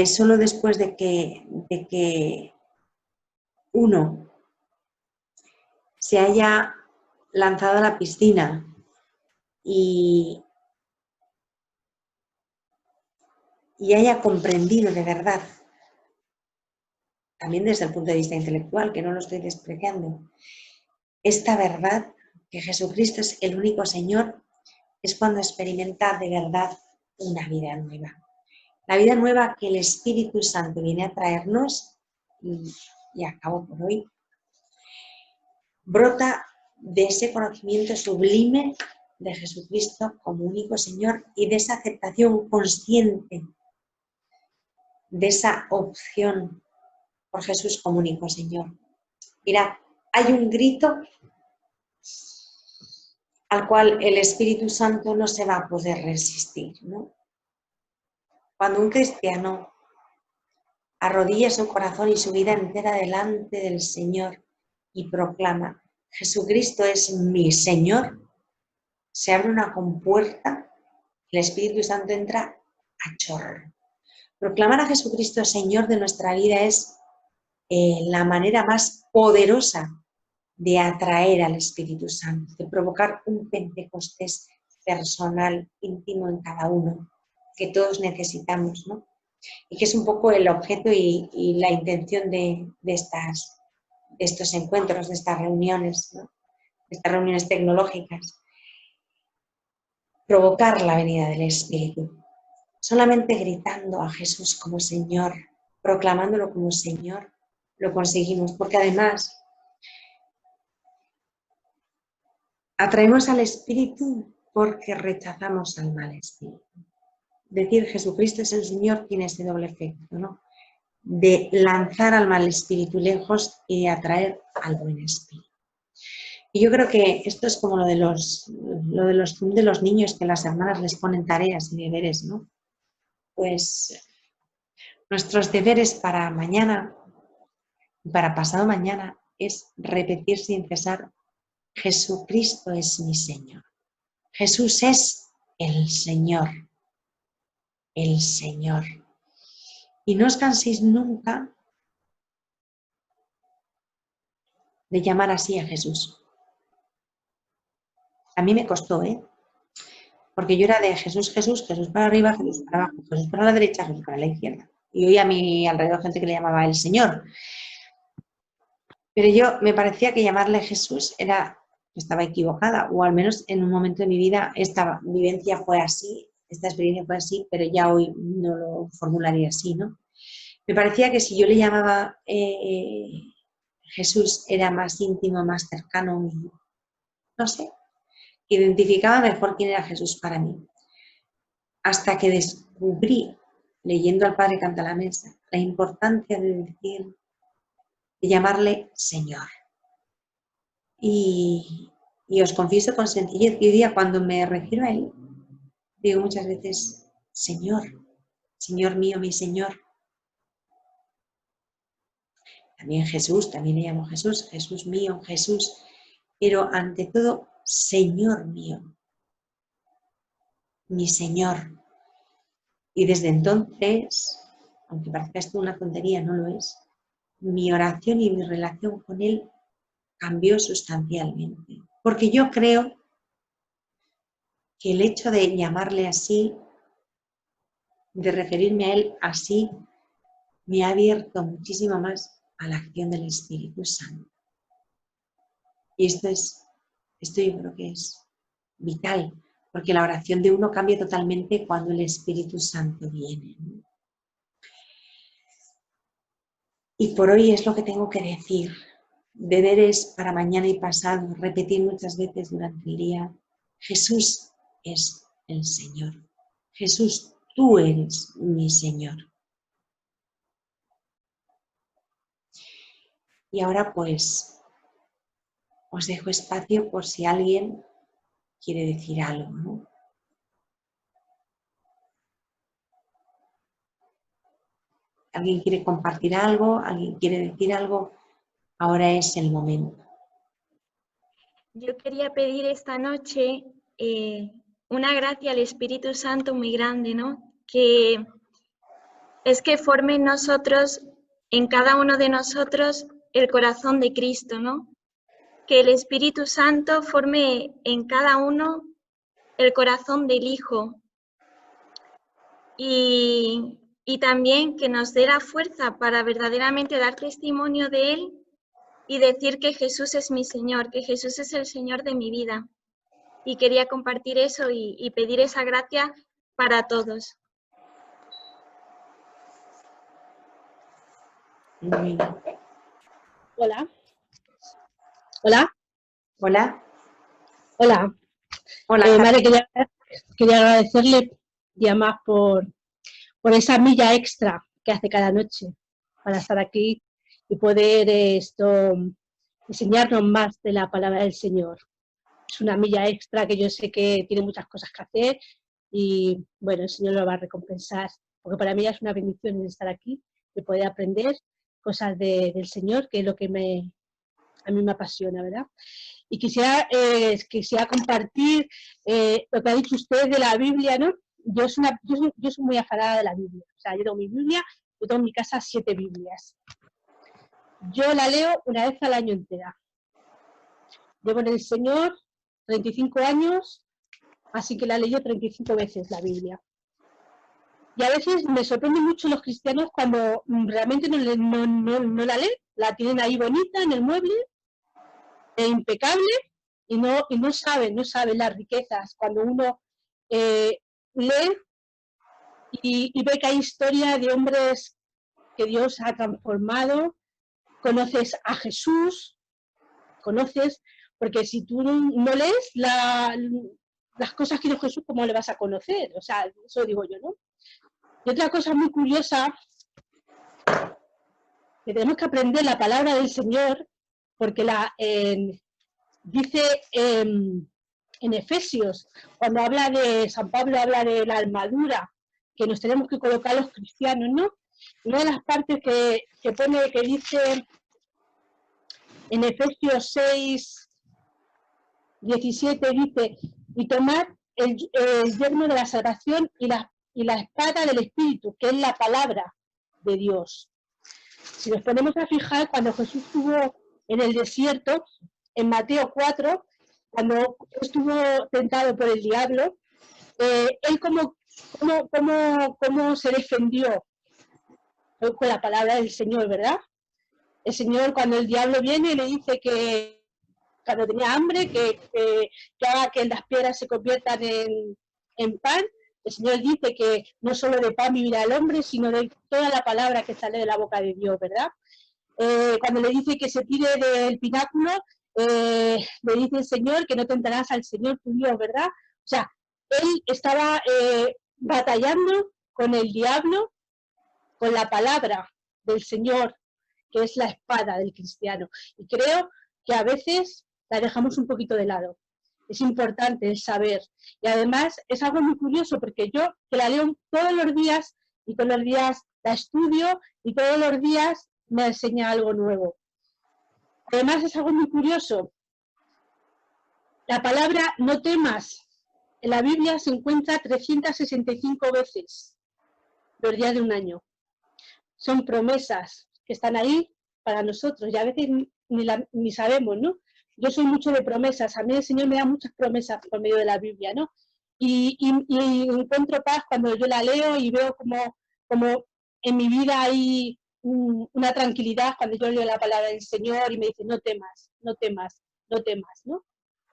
Solo después de que uno se haya lanzado a la piscina y haya comprendido de verdad, también desde el punto de vista intelectual, que no lo estoy despreciando, esta verdad, que Jesucristo es el único Señor, es cuando experimenta de verdad una vida nueva. La vida nueva que el Espíritu Santo viene a traernos, y acabo por hoy, brota de ese conocimiento sublime de Jesucristo como único Señor y de esa aceptación consciente, de esa opción por Jesús como único Señor. Mirad, hay un grito al cual el Espíritu Santo no se va a poder resistir, ¿no? Cuando un cristiano arrodilla su corazón y su vida entera delante del Señor y proclama: Jesucristo es mi Señor, se abre una compuerta, el Espíritu Santo entra a chorro. Proclamar a Jesucristo Señor de nuestra vida es la manera más poderosa de atraer al Espíritu Santo, de provocar un Pentecostés personal, íntimo en cada uno, que todos necesitamos, ¿no? Y que es un poco el objeto y la intención de estos encuentros, de estas reuniones, ¿no? De estas reuniones tecnológicas. Provocar la venida del Espíritu. Solamente gritando a Jesús como Señor, proclamándolo como Señor, lo conseguimos, porque además atraemos al Espíritu porque rechazamos al mal espíritu. Decir Jesucristo es el Señor tiene ese doble efecto, ¿no? De lanzar al mal espíritu lejos y de atraer al buen espíritu. Y yo creo que esto es como lo de los niños, que las hermanas les ponen tareas y deberes, ¿no? Pues nuestros deberes para mañana y para pasado mañana es repetir sin cesar: Jesucristo es mi Señor. Jesús es el Señor. El Señor. Y no os canséis nunca de llamar así a Jesús. A mí me costó, porque yo era de Jesús, Jesús, Jesús para arriba, Jesús para abajo, Jesús para la derecha, Jesús para la izquierda. Y oía a mi alrededor gente que le llamaba el Señor. Pero yo me parecía que llamarle Jesús estaba equivocada, o al menos en un momento de mi vida esta vivencia fue así, esta experiencia fue así, pero ya hoy no lo formularía así, ¿no? Me parecía que si yo le llamaba Jesús era más íntimo, más cercano, y no sé, identificaba mejor quién era Jesús para mí. Hasta que descubrí, leyendo al Padre Canta la Mesa, la importancia de llamarle Señor. Y os confieso con sencillez que hoy día cuando me refiero a Él, digo muchas veces, Señor, Señor mío, mi Señor. También Jesús, también le llamo Jesús, Jesús mío, Jesús. Pero ante todo, Señor mío, mi Señor. Y desde entonces, aunque parezca esto una tontería, no lo es, mi oración y mi relación con Él cambió sustancialmente. Porque yo creo que el hecho de llamarle así, de referirme a Él así, me ha abierto muchísimo más a la acción del Espíritu Santo. Y esto yo creo que es vital, porque la oración de uno cambia totalmente cuando el Espíritu Santo viene, ¿no? Y por hoy es lo que tengo que decir. Deberes para mañana y pasado, repetir muchas veces durante el día: Jesús es el Señor. Jesús, tú eres mi Señor. Y ahora pues os dejo espacio por si alguien quiere decir algo, ¿no? ¿Alguien quiere compartir algo? ¿Alguien quiere decir algo? Ahora es el momento. Yo quería pedir esta noche una gracia al Espíritu Santo muy grande, ¿no? Que es que forme en nosotros, en cada uno de nosotros, el corazón de Cristo, ¿no? Que el Espíritu Santo forme en cada uno el corazón del Hijo y también que nos dé la fuerza para verdaderamente dar testimonio de Él y decir que Jesús es mi Señor, que Jesús es el Señor de mi vida. Y quería compartir eso y pedir esa gracia para todos. Hola. Hola. Hola. Hola. Hola, Carmen. Madre, quería agradecerle y además por esa milla extra que hace cada noche para estar aquí y poder enseñarnos más de la palabra del Señor. Es una milla extra que yo sé que tiene muchas cosas que hacer y bueno, el Señor lo va a recompensar, porque para mí es una bendición estar aquí, de poder aprender cosas del Señor, que es lo que a mí me apasiona, ¿verdad? Y quisiera compartir lo que ha dicho usted de la Biblia, ¿no? Yo soy muy afanada de la Biblia. O sea, yo tengo mi Biblia, yo tengo en mi casa 7 Biblias. Yo la leo una vez al año entera. Llevo en el Señor 35 años, así que la leí 35 veces la Biblia. Y a veces me sorprende mucho los cristianos cuando realmente no la leen, la tienen ahí bonita en el mueble, impecable, y no saben las riquezas. Cuando uno lee y ve que hay historia de hombres que Dios ha transformado, conoces a Jesús, porque si tú no lees las cosas que hizo Jesús, ¿cómo le vas a conocer? O sea, eso digo yo, ¿no? Y otra cosa muy curiosa, que tenemos que aprender la palabra del Señor, porque dice en Efesios, cuando habla de San Pablo, habla de la armadura que nos tenemos que colocar los cristianos, ¿no? Una de las partes que pone, que dice en Efesios 6, 17, dice, y tomad el yelmo de la salvación y la espada del Espíritu, que es la palabra de Dios. Si nos ponemos a fijar, cuando Jesús estuvo en el desierto, en Mateo 4, cuando estuvo tentado por el diablo, él cómo se defendió con la palabra del Señor, ¿verdad? El Señor, cuando el diablo viene, le dice que cuando tenía hambre, que haga que las piedras se conviertan en pan. El Señor dice que no solo de pan vivirá el hombre, sino de toda la palabra que sale de la boca de Dios, ¿verdad? Cuando le dice que se tire del pináculo, le dice el Señor que no tentarás al Señor tu Dios, ¿verdad? O sea, él estaba batallando con el diablo, con la palabra del Señor, que es la espada del cristiano. Y creo que a veces la dejamos un poquito de lado. Es importante el saber. Y además es algo muy curioso, porque yo que la leo todos los días, y todos los días la estudio, y todos los días me enseña algo nuevo. Además es algo muy curioso. La palabra no temas en la Biblia se encuentra 365 veces los días de un año. Son promesas que están ahí para nosotros y a veces ni sabemos, ¿no? Yo soy mucho de promesas, a mí el Señor me da muchas promesas por medio de la Biblia, ¿no? Y encuentro paz cuando yo la leo y veo como en mi vida hay una tranquilidad cuando yo leo la palabra del Señor y me dice no temas, no temas, no temas, ¿no?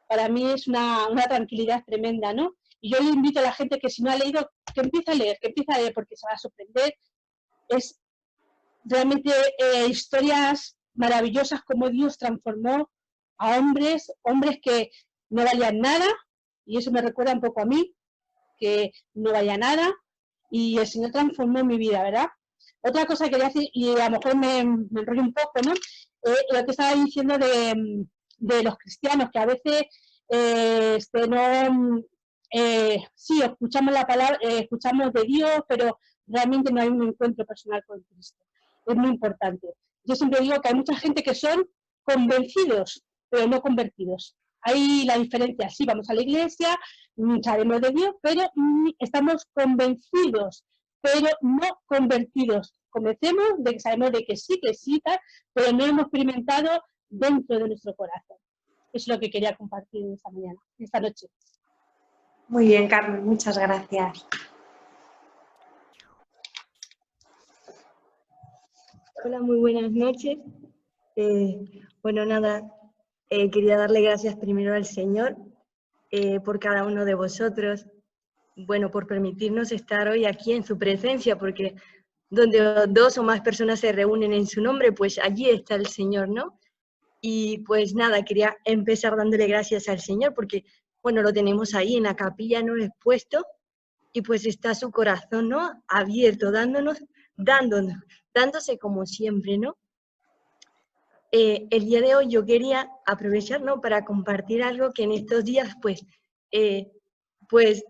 Para mí es una tranquilidad tremenda, ¿no? Y yo le invito a la gente que si no ha leído, que empiece a leer, porque se va a sorprender. Es realmente historias maravillosas como Dios transformó a hombres que no valían nada, y eso me recuerda un poco a mí, que no valía nada, y el Señor transformó mi vida, ¿verdad? Otra cosa que quería decir, y a lo mejor me enrollo un poco, ¿no? Lo que estaba diciendo de los cristianos, que a veces sí, escuchamos la palabra, escuchamos de Dios, pero realmente no hay un encuentro personal con Cristo. Es muy importante. Yo siempre digo que hay mucha gente que son convencidos, pero no convertidos. Hay la diferencia, sí, vamos a la iglesia, sabemos de Dios, pero estamos convencidos, pero no convertidos. Convencemos de que sabemos de que sí, pero no hemos experimentado dentro de nuestro corazón. Es lo que quería compartir esta noche. Muy bien, Carmen, muchas gracias. Hola, muy buenas noches. Bueno, nada, quería darle gracias primero al Señor por cada uno de vosotros, bueno, por permitirnos estar hoy aquí en su presencia, porque donde 2 o más personas se reúnen en su nombre, pues allí está el Señor, ¿no? Y pues nada, quería empezar dándole gracias al Señor, porque, bueno, lo tenemos ahí en la capilla, ¿no? Expuesto, y pues está su corazón, ¿no? Abierto, dándose como siempre, ¿no? El día de hoy yo quería aprovechar, ¿no? Para compartir algo que en estos días, pues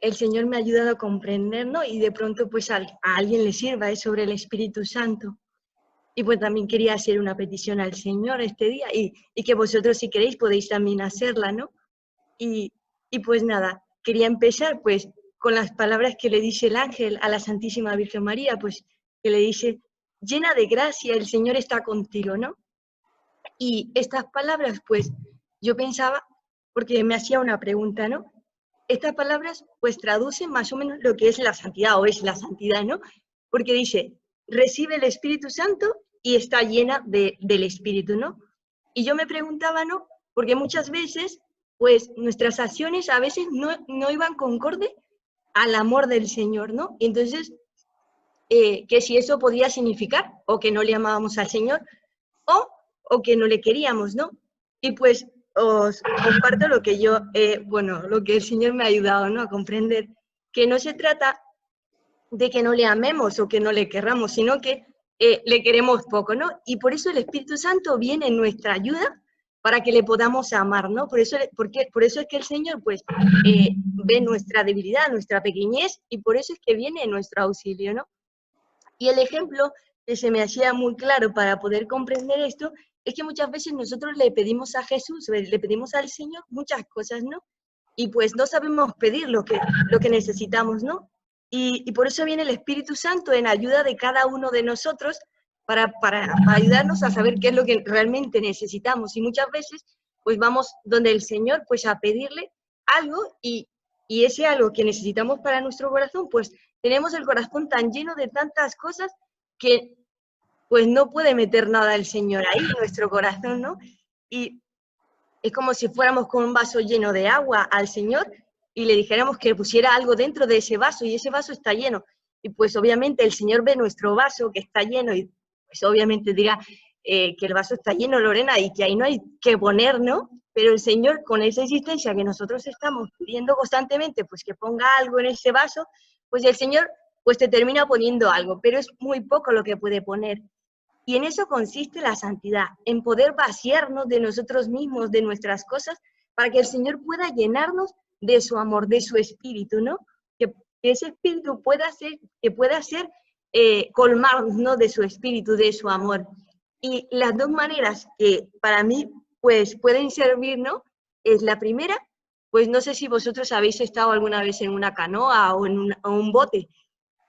el Señor me ha ayudado a comprender, ¿no? Y de pronto, pues a alguien le sirva, es sobre el Espíritu Santo. Y pues también quería hacer una petición al Señor este día, y que vosotros, si queréis, podéis también hacerla, ¿no? Y pues nada, quería empezar, pues, con las palabras que le dice el ángel a la Santísima Virgen María, pues, que le dice, llena de gracia, el Señor está contigo, ¿no? Y estas palabras, pues, yo pensaba, porque me hacía una pregunta, ¿no? Estas palabras, pues, traducen más o menos lo que es la santidad, o es la santidad, ¿no? Porque dice, recibe el Espíritu Santo y está llena del Espíritu, ¿no? Y yo me preguntaba, ¿no? Porque muchas veces, pues, nuestras acciones a veces no iban concorde al amor del Señor, ¿no? Entonces, que si eso podía significar, o que no le amábamos al Señor, o que no le queríamos, ¿no? Y pues os comparto lo que yo, lo que el Señor me ha ayudado, ¿no? A comprender que no se trata de que no le amemos o que no le querramos, sino que le queremos poco, ¿no? Y por eso el Espíritu Santo viene en nuestra ayuda para que le podamos amar, ¿no? Por eso es que el Señor, pues, ve nuestra debilidad, nuestra pequeñez, y por eso es que viene en nuestro auxilio, ¿no? Y el ejemplo que se me hacía muy claro para poder comprender esto es que muchas veces nosotros le pedimos a Jesús, le pedimos al Señor muchas cosas, ¿no? Y pues no sabemos pedir lo que necesitamos, ¿no? Y por eso viene el Espíritu Santo en ayuda de cada uno de nosotros para ayudarnos a saber qué es lo que realmente necesitamos. Y muchas veces pues vamos donde el Señor pues a pedirle algo, y ese algo que necesitamos para nuestro corazón, pues tenemos el corazón tan lleno de tantas cosas que pues no puede meter nada el Señor ahí en nuestro corazón, ¿no? Y es como si fuéramos con un vaso lleno de agua al Señor y le dijéramos que pusiera algo dentro de ese vaso, y ese vaso está lleno. Y pues obviamente el Señor ve nuestro vaso que está lleno, y pues obviamente dirá que el vaso está lleno, Lorena, y que ahí no hay que poner, ¿no? Pero el Señor, con esa existencia que nosotros estamos pidiendo constantemente, pues que ponga algo en ese vaso, pues el Señor pues te termina poniendo algo, pero es muy poco lo que puede poner. Y en eso consiste la santidad, en poder vaciarnos de nosotros mismos, de nuestras cosas, para que el Señor pueda llenarnos de su amor, de su espíritu, ¿no? Que ese espíritu pueda ser colmarnos, ¿no? De su espíritu, de su amor. Y las dos maneras que para mí pues pueden servir, ¿no? Es la primera, pues no sé si vosotros habéis estado alguna vez en una canoa o en un bote.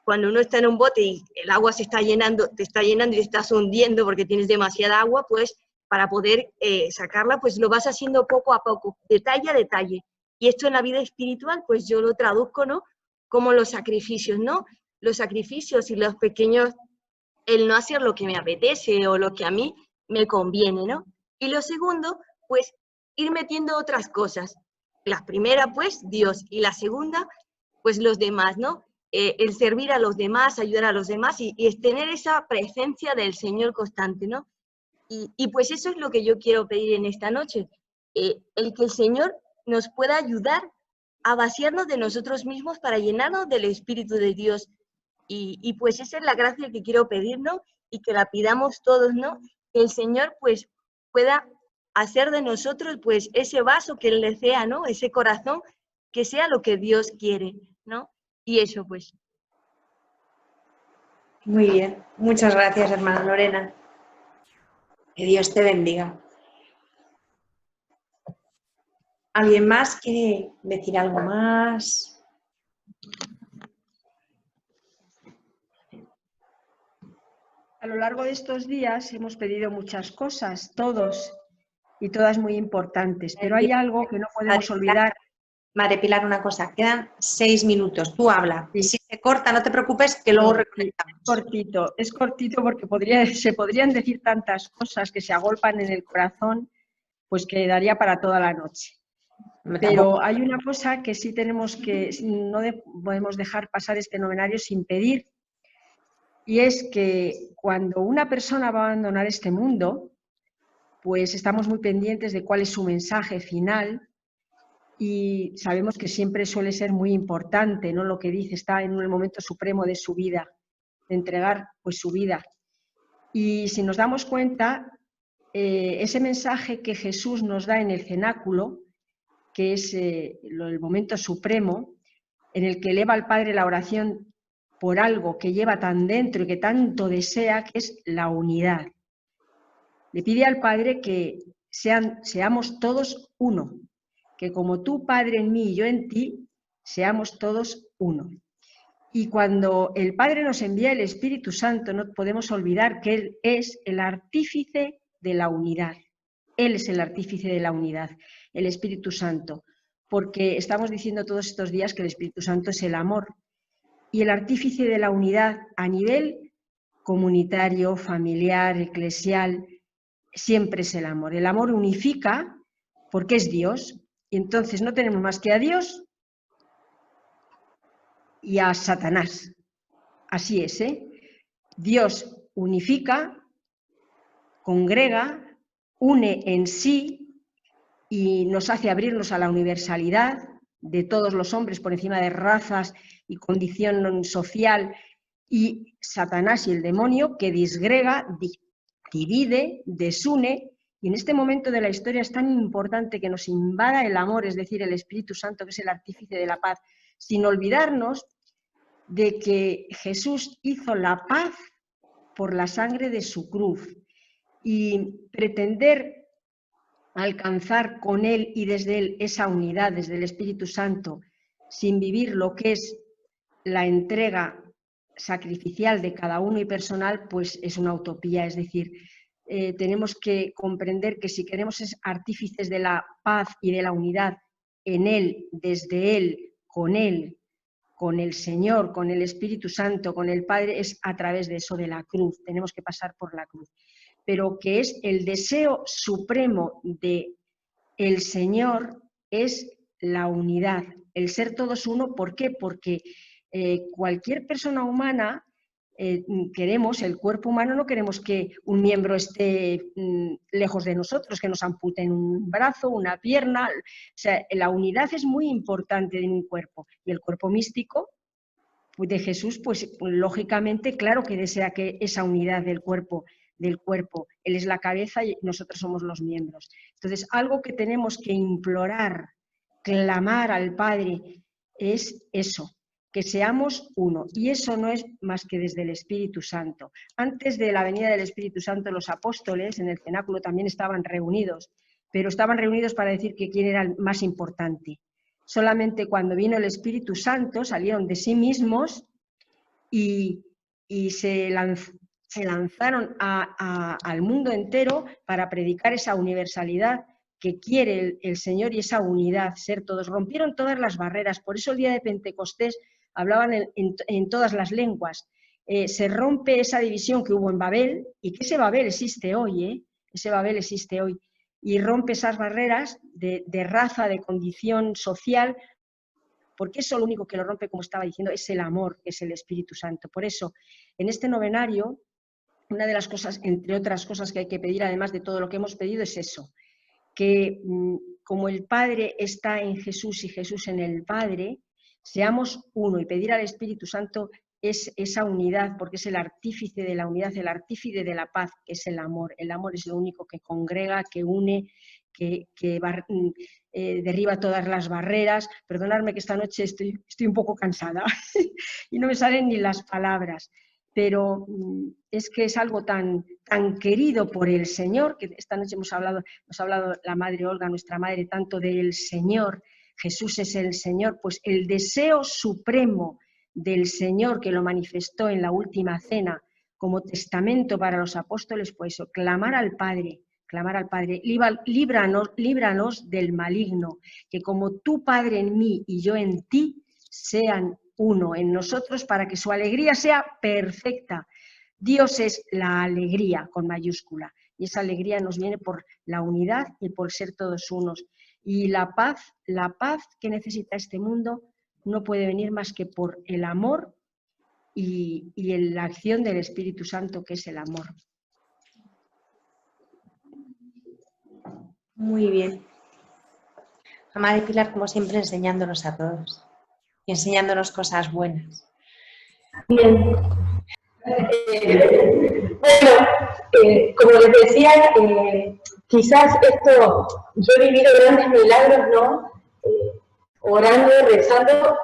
Cuando uno está en un bote y el agua te está llenando y te estás hundiendo porque tienes demasiada agua, pues para poder sacarla, pues lo vas haciendo poco a poco, detalle a detalle. Y esto en la vida espiritual, pues yo lo traduzco, ¿no? Como los sacrificios, ¿no? Los sacrificios y los pequeños, el no hacer lo que me apetece o lo que a mí me conviene, ¿no? Y lo segundo, pues ir metiendo otras cosas. La primera, pues, Dios, y la segunda, pues los demás, ¿no? El servir a los demás, ayudar a los demás, y es tener esa presencia del Señor constante, ¿no? Y pues eso es lo que yo quiero pedir en esta noche, el que el Señor nos pueda ayudar a vaciarnos de nosotros mismos para llenarnos del Espíritu de Dios. Y pues esa es la gracia que quiero pedir, ¿no? Y que la pidamos todos, ¿no? Que el Señor pues pueda hacer de nosotros pues ese vaso que Él desea, ¿no? Ese corazón que sea lo que Dios quiere, ¿no? Y eso pues. Muy bien, muchas gracias, hermana Lorena. Que Dios te bendiga. ¿Alguien más quiere decir algo más? A lo largo de estos días hemos pedido muchas cosas, todos, y todas muy importantes, pero hay algo que no podemos olvidar. Madre Pilar, una cosa, quedan 6 minutos, tú habla. Sí. Si se corta, no te preocupes, que luego reconectamos. Es cortito porque se podrían decir tantas cosas que se agolpan en el corazón, pues que daría para toda la noche. Pero hay una cosa que sí no podemos dejar pasar este novenario sin pedir, y es que cuando una persona va a abandonar este mundo, pues estamos muy pendientes de cuál es su mensaje final, y sabemos que siempre suele ser muy importante, ¿no? Lo que dice, está en el momento supremo de su vida, de entregar pues su vida. Y si nos damos cuenta, ese mensaje que Jesús nos da en el cenáculo, que es el momento supremo, en el que eleva al Padre la oración por algo que lleva tan dentro y que tanto desea, que es la unidad. Le pide al Padre que seamos todos uno, que como tú, Padre, en mí y yo en ti, seamos todos uno. Y cuando el Padre nos envía el Espíritu Santo, no podemos olvidar que Él es el artífice de la unidad. Él es el artífice de la unidad, el Espíritu Santo, porque estamos diciendo todos estos días que el Espíritu Santo es el amor. Y el artífice de la unidad a nivel comunitario, familiar, eclesial, siempre es el amor. El amor unifica porque es Dios, y entonces no tenemos más que a Dios y a Satanás. Así es, ¿eh? Dios unifica, congrega, une en sí y nos hace abrirnos a la universalidad de todos los hombres por encima de razas y condición social, y Satanás y el demonio que disgrega, divide, desune. Y en este momento de la historia es tan importante que nos invada el amor, es decir, el Espíritu Santo, que es el artífice de la paz, sin olvidarnos de que Jesús hizo la paz por la sangre de su cruz, y pretender alcanzar con Él y desde Él esa unidad, desde el Espíritu Santo, sin vivir lo que es la entrega sacrificial de cada uno y personal, pues es una utopía. Es decir, tenemos que comprender que si queremos ser artífices de la paz y de la unidad en Él, desde Él, con el Señor, con el Espíritu Santo, con el Padre, es a través de eso, de la cruz. Tenemos que pasar por la cruz. Pero que es el deseo supremo de el Señor, es la unidad, el ser todos uno. ¿Por qué? Porque cualquier persona humana, queremos, el cuerpo humano, no queremos que un miembro esté lejos de nosotros, que nos amputen un brazo, una pierna. O sea, la unidad es muy importante en un cuerpo. Y el cuerpo místico de Jesús, pues lógicamente, claro que desea que esa unidad del cuerpo, Él es la cabeza y nosotros somos los miembros. Entonces, algo que tenemos que implorar, clamar al Padre, es eso, que seamos uno. Y eso no es más que desde el Espíritu Santo. Antes de la venida del Espíritu Santo, los apóstoles en el cenáculo también estaban reunidos, pero estaban reunidos para decir que quién era el más importante. Solamente cuando vino el Espíritu Santo salieron de sí mismos y se lanzaron al mundo entero para predicar esa universalidad que quiere el Señor y esa unidad, ser todos. Rompieron todas las barreras, por eso el día de Pentecostés hablaban en todas las lenguas. Se rompe esa división que hubo en Babel, y que ese Babel existe hoy, ese Babel existe hoy, y rompe esas barreras de raza, de condición social, porque eso lo único que lo rompe, como estaba diciendo, es el amor, que es el Espíritu Santo. Por eso, en este novenario, una de las cosas, entre otras cosas que hay que pedir, además de todo lo que hemos pedido, es eso, que como el Padre está en Jesús y Jesús en el Padre, seamos uno, y pedir al Espíritu Santo es esa unidad, porque es el artífice de la unidad, el artífice de la paz, que es el amor. El amor es lo único que congrega, que une, que derriba todas las barreras. Perdonadme que esta noche estoy un poco cansada y no me salen ni las palabras, pero es que es algo tan querido por el Señor, que esta noche nos ha hablado la Madre Olga, nuestra Madre, tanto del Señor. Jesús es el Señor, pues el deseo supremo del Señor, que lo manifestó en la última cena como testamento para los apóstoles, pues eso, clamar al Padre, líbranos del maligno, que como tu Padre en mí y yo en ti, sean uno en nosotros, para que su alegría sea perfecta. Dios es la alegría con mayúscula, y esa alegría nos viene por la unidad y por ser todos unos. Y la paz que necesita este mundo no puede venir más que por el amor y la acción del Espíritu Santo, que es el amor. Muy bien. La Madre Pilar, como siempre, enseñándonos a todos y enseñándonos cosas buenas. Bien. Como les decía, quizás esto, yo he vivido grandes milagros, ¿no? Orando, rezando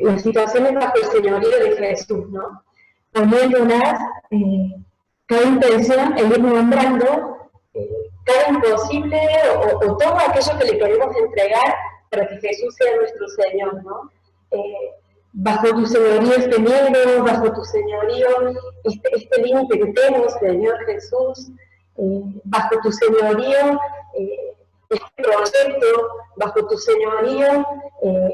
las situaciones bajo el señorío de Jesús, ¿no? Poniéndolas, cada intención, el ir nombrando cada imposible o todo aquello que le queremos entregar para que Jesús sea nuestro Señor, ¿no? Bajo tu señorío este miedo, bajo tu señorío este límite que tengo, Señor Jesús, bajo tu señorío este proyecto, bajo tu señorío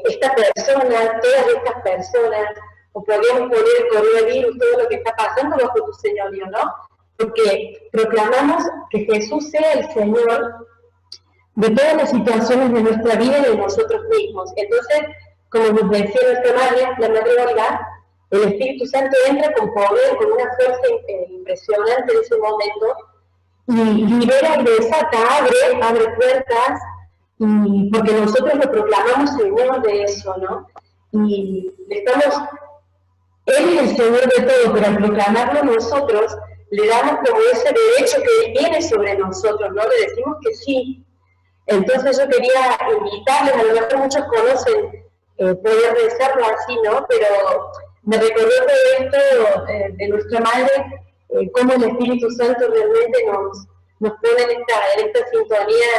esta persona, todas estas personas, o podríamos poner el coronavirus, todo lo que está pasando bajo tu señorío, ¿no? Porque proclamamos que Jesús sea el Señor de todas las situaciones de nuestra vida y de nosotros mismos. Entonces, como nos decía nuestra madre, la Madre Olga, el Espíritu Santo entra con poder, con una fuerza impresionante en ese momento, y libera y desata, abre puertas, y porque nosotros lo proclamamos Señor de eso, ¿no? Y estamos, Él es el Señor de todo, pero al proclamarlo nosotros, le damos como ese derecho que Él tiene sobre nosotros, ¿no? Le decimos que sí. Entonces yo quería invitarles, a lo mejor muchos conocen poder rezarlo así, ¿no? Pero me recordó todo esto de nuestra madre, cómo el Espíritu Santo realmente nos pone en esta sintonía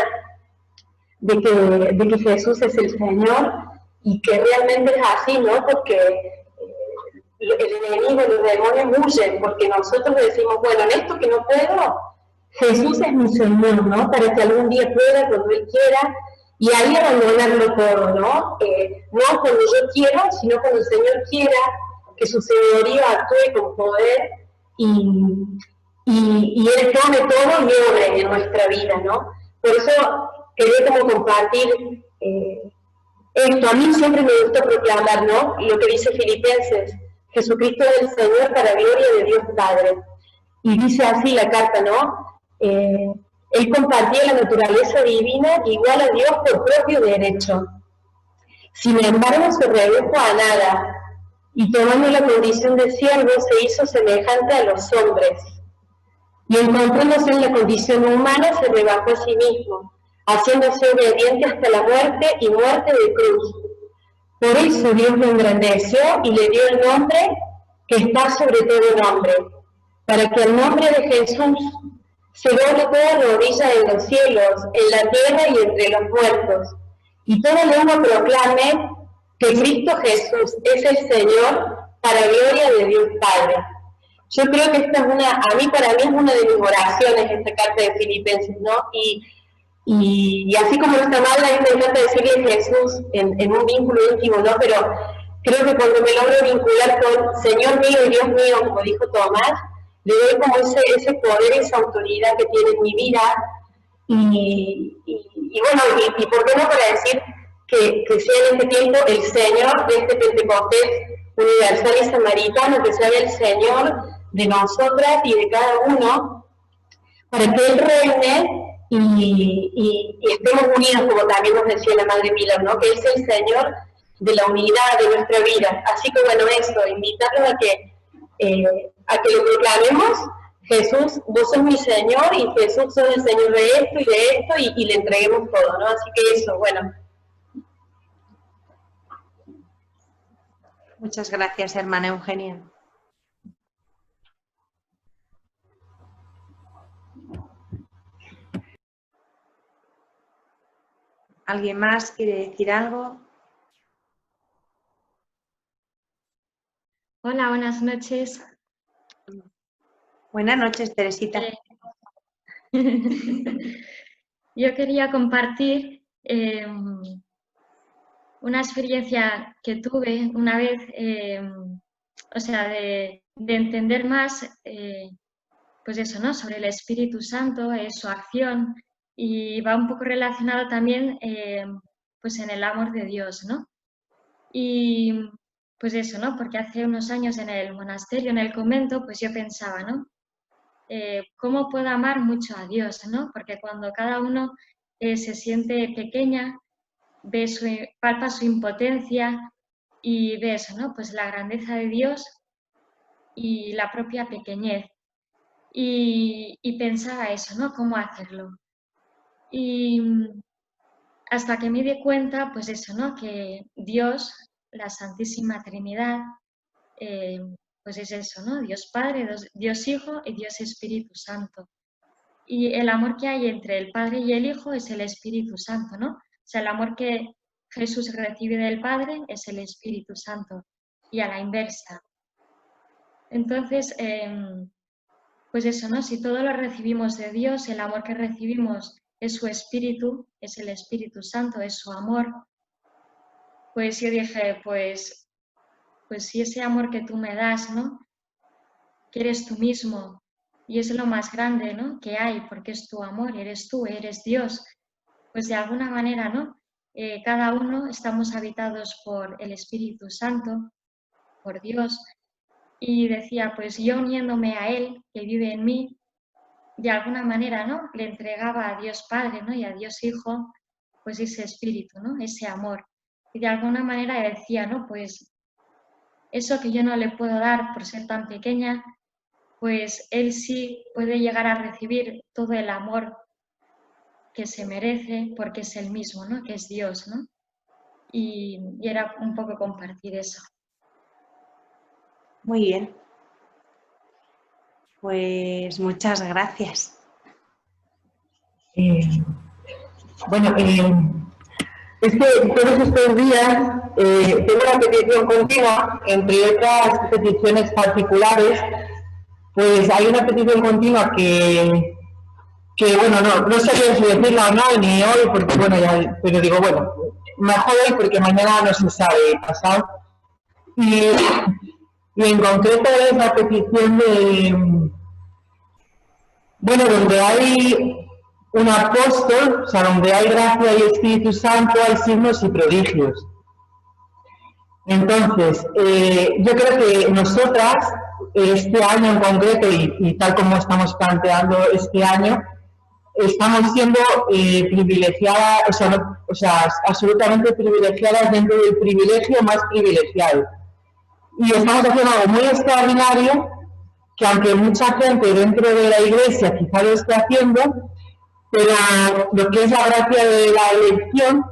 de que Jesús es el Señor y que realmente es así, ¿no? Porque el enemigo, los demonios huyen, porque nosotros decimos, bueno, en esto que no puedo, Jesús es mi Señor, ¿no? Para que algún día pueda, cuando Él quiera, y ahí abandonarlo todo, ¿no? No cuando yo quiero, sino cuando el Señor quiera, que su señorío actúe con poder y Él tome todo y obre en nuestra vida, ¿no? Por eso quería como compartir esto. A mí siempre me gusta proclamar, ¿no? Lo que dice Filipenses, Jesucristo es el Señor para gloria de Dios Padre. Y dice así la carta, ¿no? Él compartía la naturaleza divina igual a Dios por propio derecho. Sin embargo, se redujo a nada, y tomando la condición de siervo, se hizo semejante a los hombres. Y encontrándose en la condición humana, se rebajó a sí mismo, haciéndose obediente hasta la muerte y muerte de cruz. Por eso Dios lo engrandeció y le dio el nombre que está sobre todo nombre, para que al nombre de Jesús se doble toda rodilla en los cielos, en la tierra y entre los muertos, y toda lengua proclame que Cristo Jesús es el Señor, para gloria de Dios Padre. Yo creo que esta es para mí es una de mis oraciones, esta carta de Filipenses, ¿no? Y así como nuestra madre, a mí me encanta decirle Jesús en un vínculo íntimo, ¿no? Pero creo que cuando me logro vincular con Señor mío y Dios mío, como dijo Tomás, le doy como ese poder, esa autoridad que tiene en mi vida, y por qué no para decir que sea en este tiempo el Señor de este Pentecostés universal y samaritano, que sea el Señor de nosotras y de cada uno, para que Él reine y estemos unidos, como también nos decía la Madre Pilar, ¿no? Que Él sea el Señor de la unidad de nuestra vida. Así que bueno, eso, invitarlos a que lo proclamemos. Jesús, vos sos mi Señor, y Jesús sos el Señor de esto y le entreguemos todo, ¿no? Así que eso, bueno. Muchas gracias, hermana Eugenia. ¿Alguien más quiere decir algo? Hola, buenas noches. Buenas noches, Teresita. Yo quería compartir una experiencia que tuve una vez, de entender más, pues eso, ¿no? Sobre el Espíritu Santo, su acción, y va un poco relacionado también, pues en el amor de Dios, ¿no? Y pues eso, ¿no? Porque hace unos años en el monasterio, en el convento, pues yo pensaba, ¿no? ¿Cómo puedo amar mucho a Dios, ¿no? Porque cuando cada uno se siente pequeña palpa su impotencia y ve eso, ¿no? Pues la grandeza de Dios y la propia pequeñez. Y pensaba eso, ¿no? ¿Cómo hacerlo? Y hasta que me di cuenta, pues eso, ¿no? Que Dios, la Santísima Trinidad, pues es eso, ¿no? Dios Padre, Dios Hijo y Dios Espíritu Santo. Y el amor que hay entre el Padre y el Hijo es el Espíritu Santo, ¿no? O sea, el amor que Jesús recibe del Padre es el Espíritu Santo y a la inversa. Entonces, pues eso, ¿no? Si todo lo recibimos de Dios, el amor que recibimos es su Espíritu, es el Espíritu Santo, es su amor, pues yo dije, pues si ese amor que tú me das, ¿no? Que eres tú mismo, y es lo más grande, ¿no? Que hay, porque es tu amor, eres tú, eres Dios. Pues de alguna manera, ¿no? Cada uno estamos habitados por el Espíritu Santo, por Dios, y decía, pues yo uniéndome a Él, que vive en mí, de alguna manera, ¿no? Le entregaba a Dios Padre, ¿no? Y a Dios Hijo, pues ese espíritu, ¿no? Ese amor. Y de alguna manera decía, ¿no? Pues eso que yo no le puedo dar por ser tan pequeña, pues Él sí puede llegar a recibir todo el amor que se merece, porque es Él mismo, ¿no? Que es Dios, ¿no? Y era un poco compartir eso. Muy bien. Pues muchas gracias. Bueno, es que todos estos días tengo una petición continua, entre otras peticiones particulares, pues hay una petición continua que bueno, no sabía si decirla o no, ni hoy, porque bueno, ya, pero digo, bueno, mejor hoy porque mañana no se sabe pasado. Y en concreto es la petición de, bueno, donde hay un apóstol, o sea, donde hay gracia y Espíritu Santo, hay signos y prodigios. Entonces, yo creo que nosotras, este año en concreto, y tal como estamos planteando este año, estamos siendo privilegiadas, o sea, absolutamente privilegiadas dentro del privilegio más privilegiado. Y estamos haciendo algo muy extraordinario, que aunque mucha gente dentro de la Iglesia quizá lo esté haciendo, pero lo que es la gracia de la elección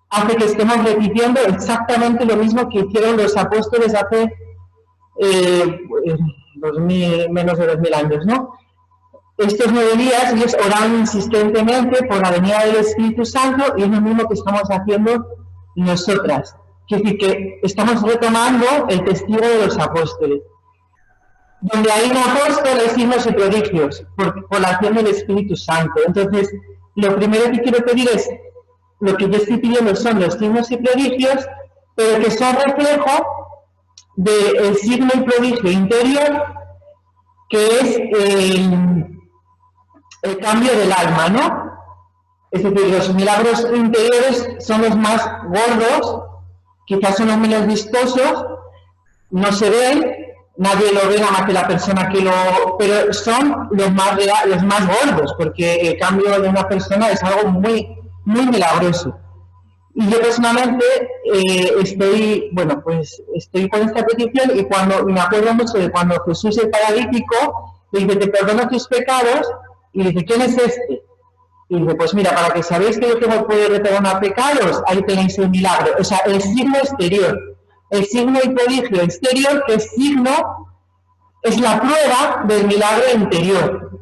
hace que estemos repitiendo exactamente lo mismo que hicieron los apóstoles hace menos de 2000 años, ¿no? Estos 9 días ellos oraban insistentemente por la venida del Espíritu Santo y es lo mismo que estamos haciendo nosotras. Es decir, que estamos retomando el testigo de los apóstoles. Donde hay un apóstol hay signos y prodigios por la acción del Espíritu Santo. Entonces, lo primero que quiero pedir es, lo que yo estoy pidiendo son los signos y prodigios, pero que son reflejo del signo y prodigio interior, que es el cambio del alma, ¿no? Es decir, los milagros interiores son los más gordos, quizás son los menos vistosos, no se ven, nadie lo ve nada más que la persona que lo... pero son los más gordos, porque el cambio de una persona es algo muy, muy milagroso. Y yo personalmente estoy con esta petición y cuando me acuerdo mucho de cuando Jesús el paralítico le dice, te perdono tus pecados, y dice, ¿quién es este? Y dice, pues mira, para que sabéis que yo tengo el poder de perdonar pecados, ahí tenéis el milagro. O sea, el signo exterior, el signo y prodigio exterior, que es signo, es la prueba del milagro interior.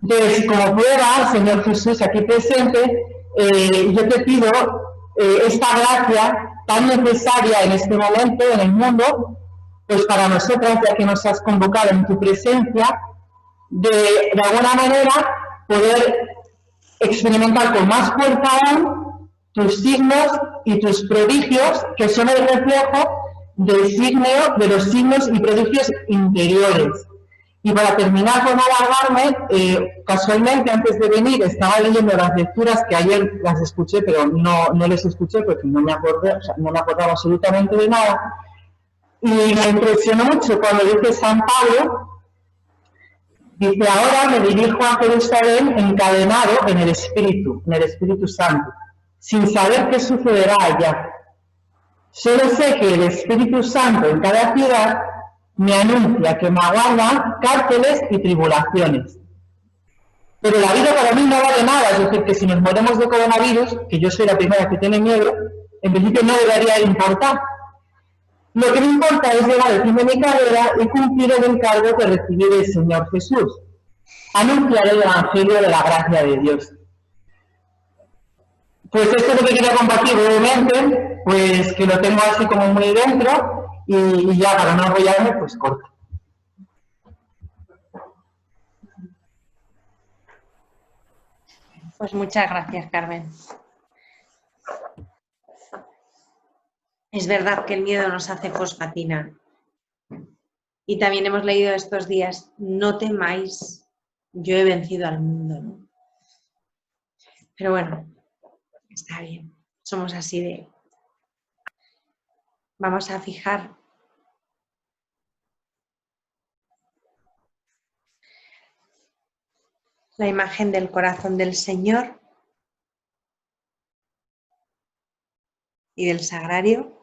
Entonces, como prueba, Señor Jesús, aquí presente, yo te pido esta gracia tan necesaria en este momento, en el mundo, pues para nosotras, ya que nos has convocado en tu presencia, de alguna manera poder experimentar con más fuerza aún tus signos y tus prodigios, que son el reflejo de los signos y prodigios interiores. Y para terminar, por no alargarme, casualmente antes de venir estaba leyendo las lecturas que ayer las escuché, pero no les escuché porque no me acordaba absolutamente de nada. Y me impresionó mucho cuando dice San Pablo, dice, ahora me dirijo a Jerusalén encadenado en el Espíritu Santo. sin saber qué sucederá allá. Solo sé que el Espíritu Santo en cada ciudad me anuncia que me aguardan cárceles y tribulaciones. Pero la vida para mí no vale nada, es decir, que si nos morimos de coronavirus, que yo soy la primera que tiene miedo, en principio no debería importar. Lo que me importa es llegar al fin de mi carrera y cumplir el encargo que recibí del Señor Jesús. Anunciar el Evangelio de la gracia de Dios. Pues esto es lo que quería compartir brevemente, pues que lo tengo así como muy dentro y ya para no enrollarme, pues corto. Pues muchas gracias, Carmen. Es verdad que el miedo nos hace fosfatina. Y también hemos leído estos días, no temáis, yo he vencido al mundo, ¿no? Pero bueno, está bien, somos así de... Vamos a fijar la imagen del corazón del Señor y del sagrario.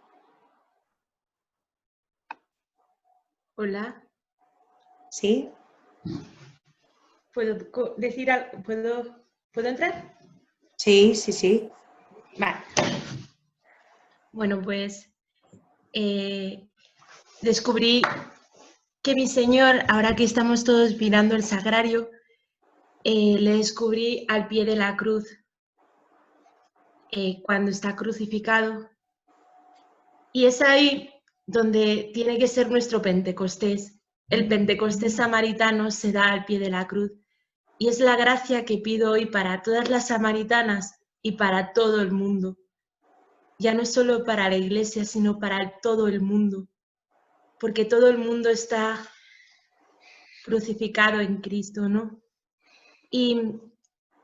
Hola. ¿Sí? ¿Puedo decir algo? ¿Puedo entrar? Sí, sí, sí. Vale. Bueno, pues descubrí que mi Señor, ahora que estamos todos mirando el sagrario, le descubrí al pie de la cruz, cuando está crucificado. Y es ahí donde tiene que ser nuestro Pentecostés. El Pentecostés samaritano se da al pie de la cruz. Y es la gracia que pido hoy para todas las samaritanas y para todo el mundo. Ya no solo para la iglesia, sino para todo el mundo. Porque todo el mundo está crucificado en Cristo, ¿no? Y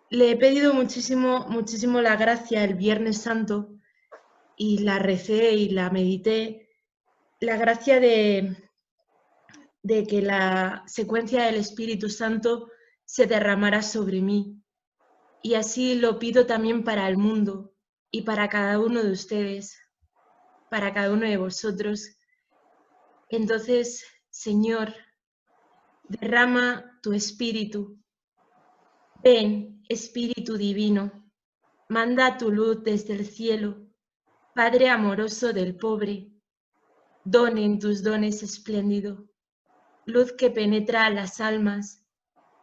le he pedido muchísimo, muchísimo la gracia el Viernes Santo y la recé y la medité. La gracia de que la secuencia del Espíritu Santo se derramara sobre mí. Y así lo pido también para el mundo y para cada uno de ustedes, para cada uno de vosotros. Entonces, Señor, derrama tu Espíritu. Ven, Espíritu Divino, manda tu luz desde el cielo, Padre amoroso del pobre, done en tus dones espléndido, luz que penetra a las almas,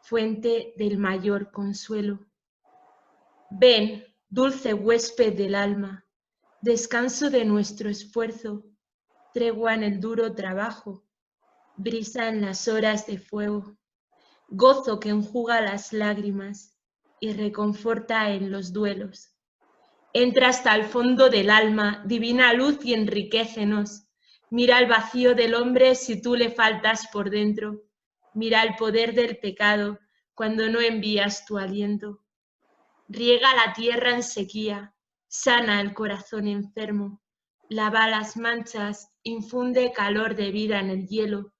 fuente del mayor consuelo. Ven, dulce huésped del alma, descanso de nuestro esfuerzo, tregua en el duro trabajo, brisa en las horas de fuego, gozo que enjuga las lágrimas y reconforta en los duelos. Entra hasta el fondo del alma, divina luz, y enriquécenos. Mira el vacío del hombre si tú le faltas por dentro. Mira el poder del pecado cuando no envías tu aliento. Riega la tierra en sequía, sana el corazón enfermo, lava las manchas, infunde calor de vida en el hielo,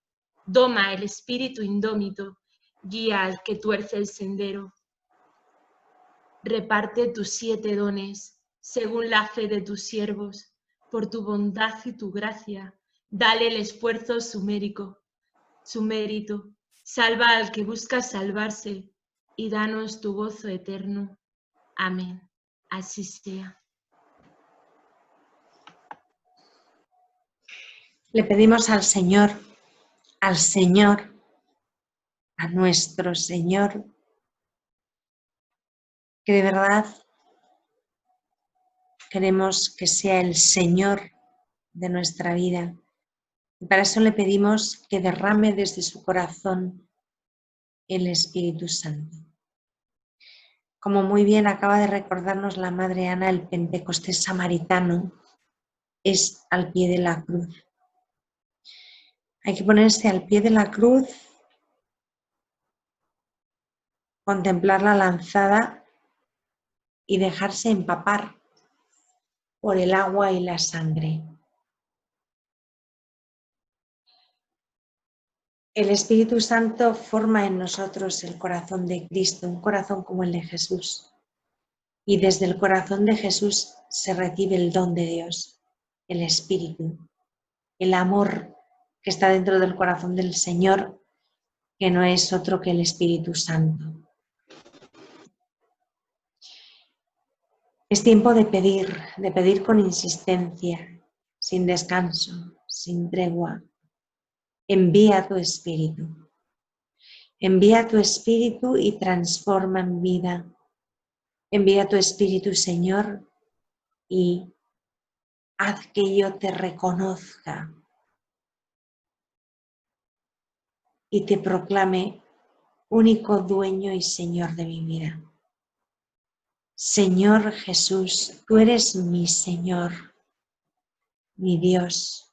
doma el espíritu indómito, guía al que tuerce el sendero. Reparte tus 7 dones, según la fe de tus siervos, por tu bondad y tu gracia, dale el esfuerzo su mérito, salva al que busca salvarse, y danos tu gozo eterno. Amén. Así sea. Le pedimos al Señor, a nuestro Señor, que de verdad queremos que sea el Señor de nuestra vida. Y para eso le pedimos que derrame desde su corazón el Espíritu Santo. Como muy bien acaba de recordarnos la Madre Ana, el Pentecostés samaritano es al pie de la cruz. Hay que ponerse al pie de la cruz, contemplar la lanzada y dejarse empapar por el agua y la sangre. El Espíritu Santo forma en nosotros el corazón de Cristo, un corazón como el de Jesús. Y desde el corazón de Jesús se recibe el don de Dios, el Espíritu, el amor que está dentro del corazón del Señor, que no es otro que el Espíritu Santo. Es tiempo de pedir con insistencia, sin descanso, sin tregua. Envía tu Espíritu. Envía tu Espíritu y transforma en vida. Envía tu Espíritu, Señor, y haz que yo te reconozca y te proclame único dueño y Señor de mi vida. Señor Jesús, tú eres mi Señor, mi Dios,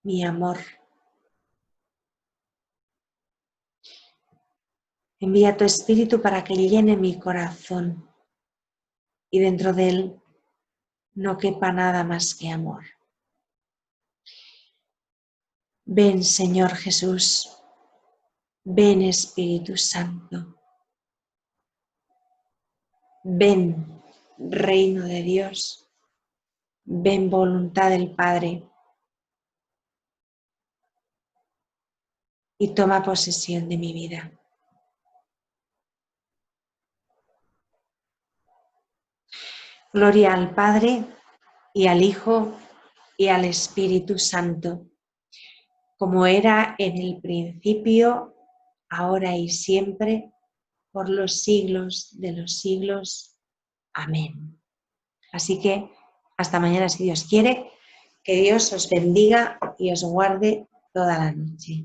mi amor. Envía tu Espíritu para que llene mi corazón y dentro de él no quepa nada más que amor. Ven, Señor Jesús, ven, Espíritu Santo. Ven, Reino de Dios. Ven, voluntad del Padre. Y toma posesión de mi vida. Gloria al Padre, y al Hijo, y al Espíritu Santo, como era en el principio, ahora y siempre, por los siglos de los siglos. Amén. Así que hasta mañana, si Dios quiere. Que Dios os bendiga y os guarde toda la noche.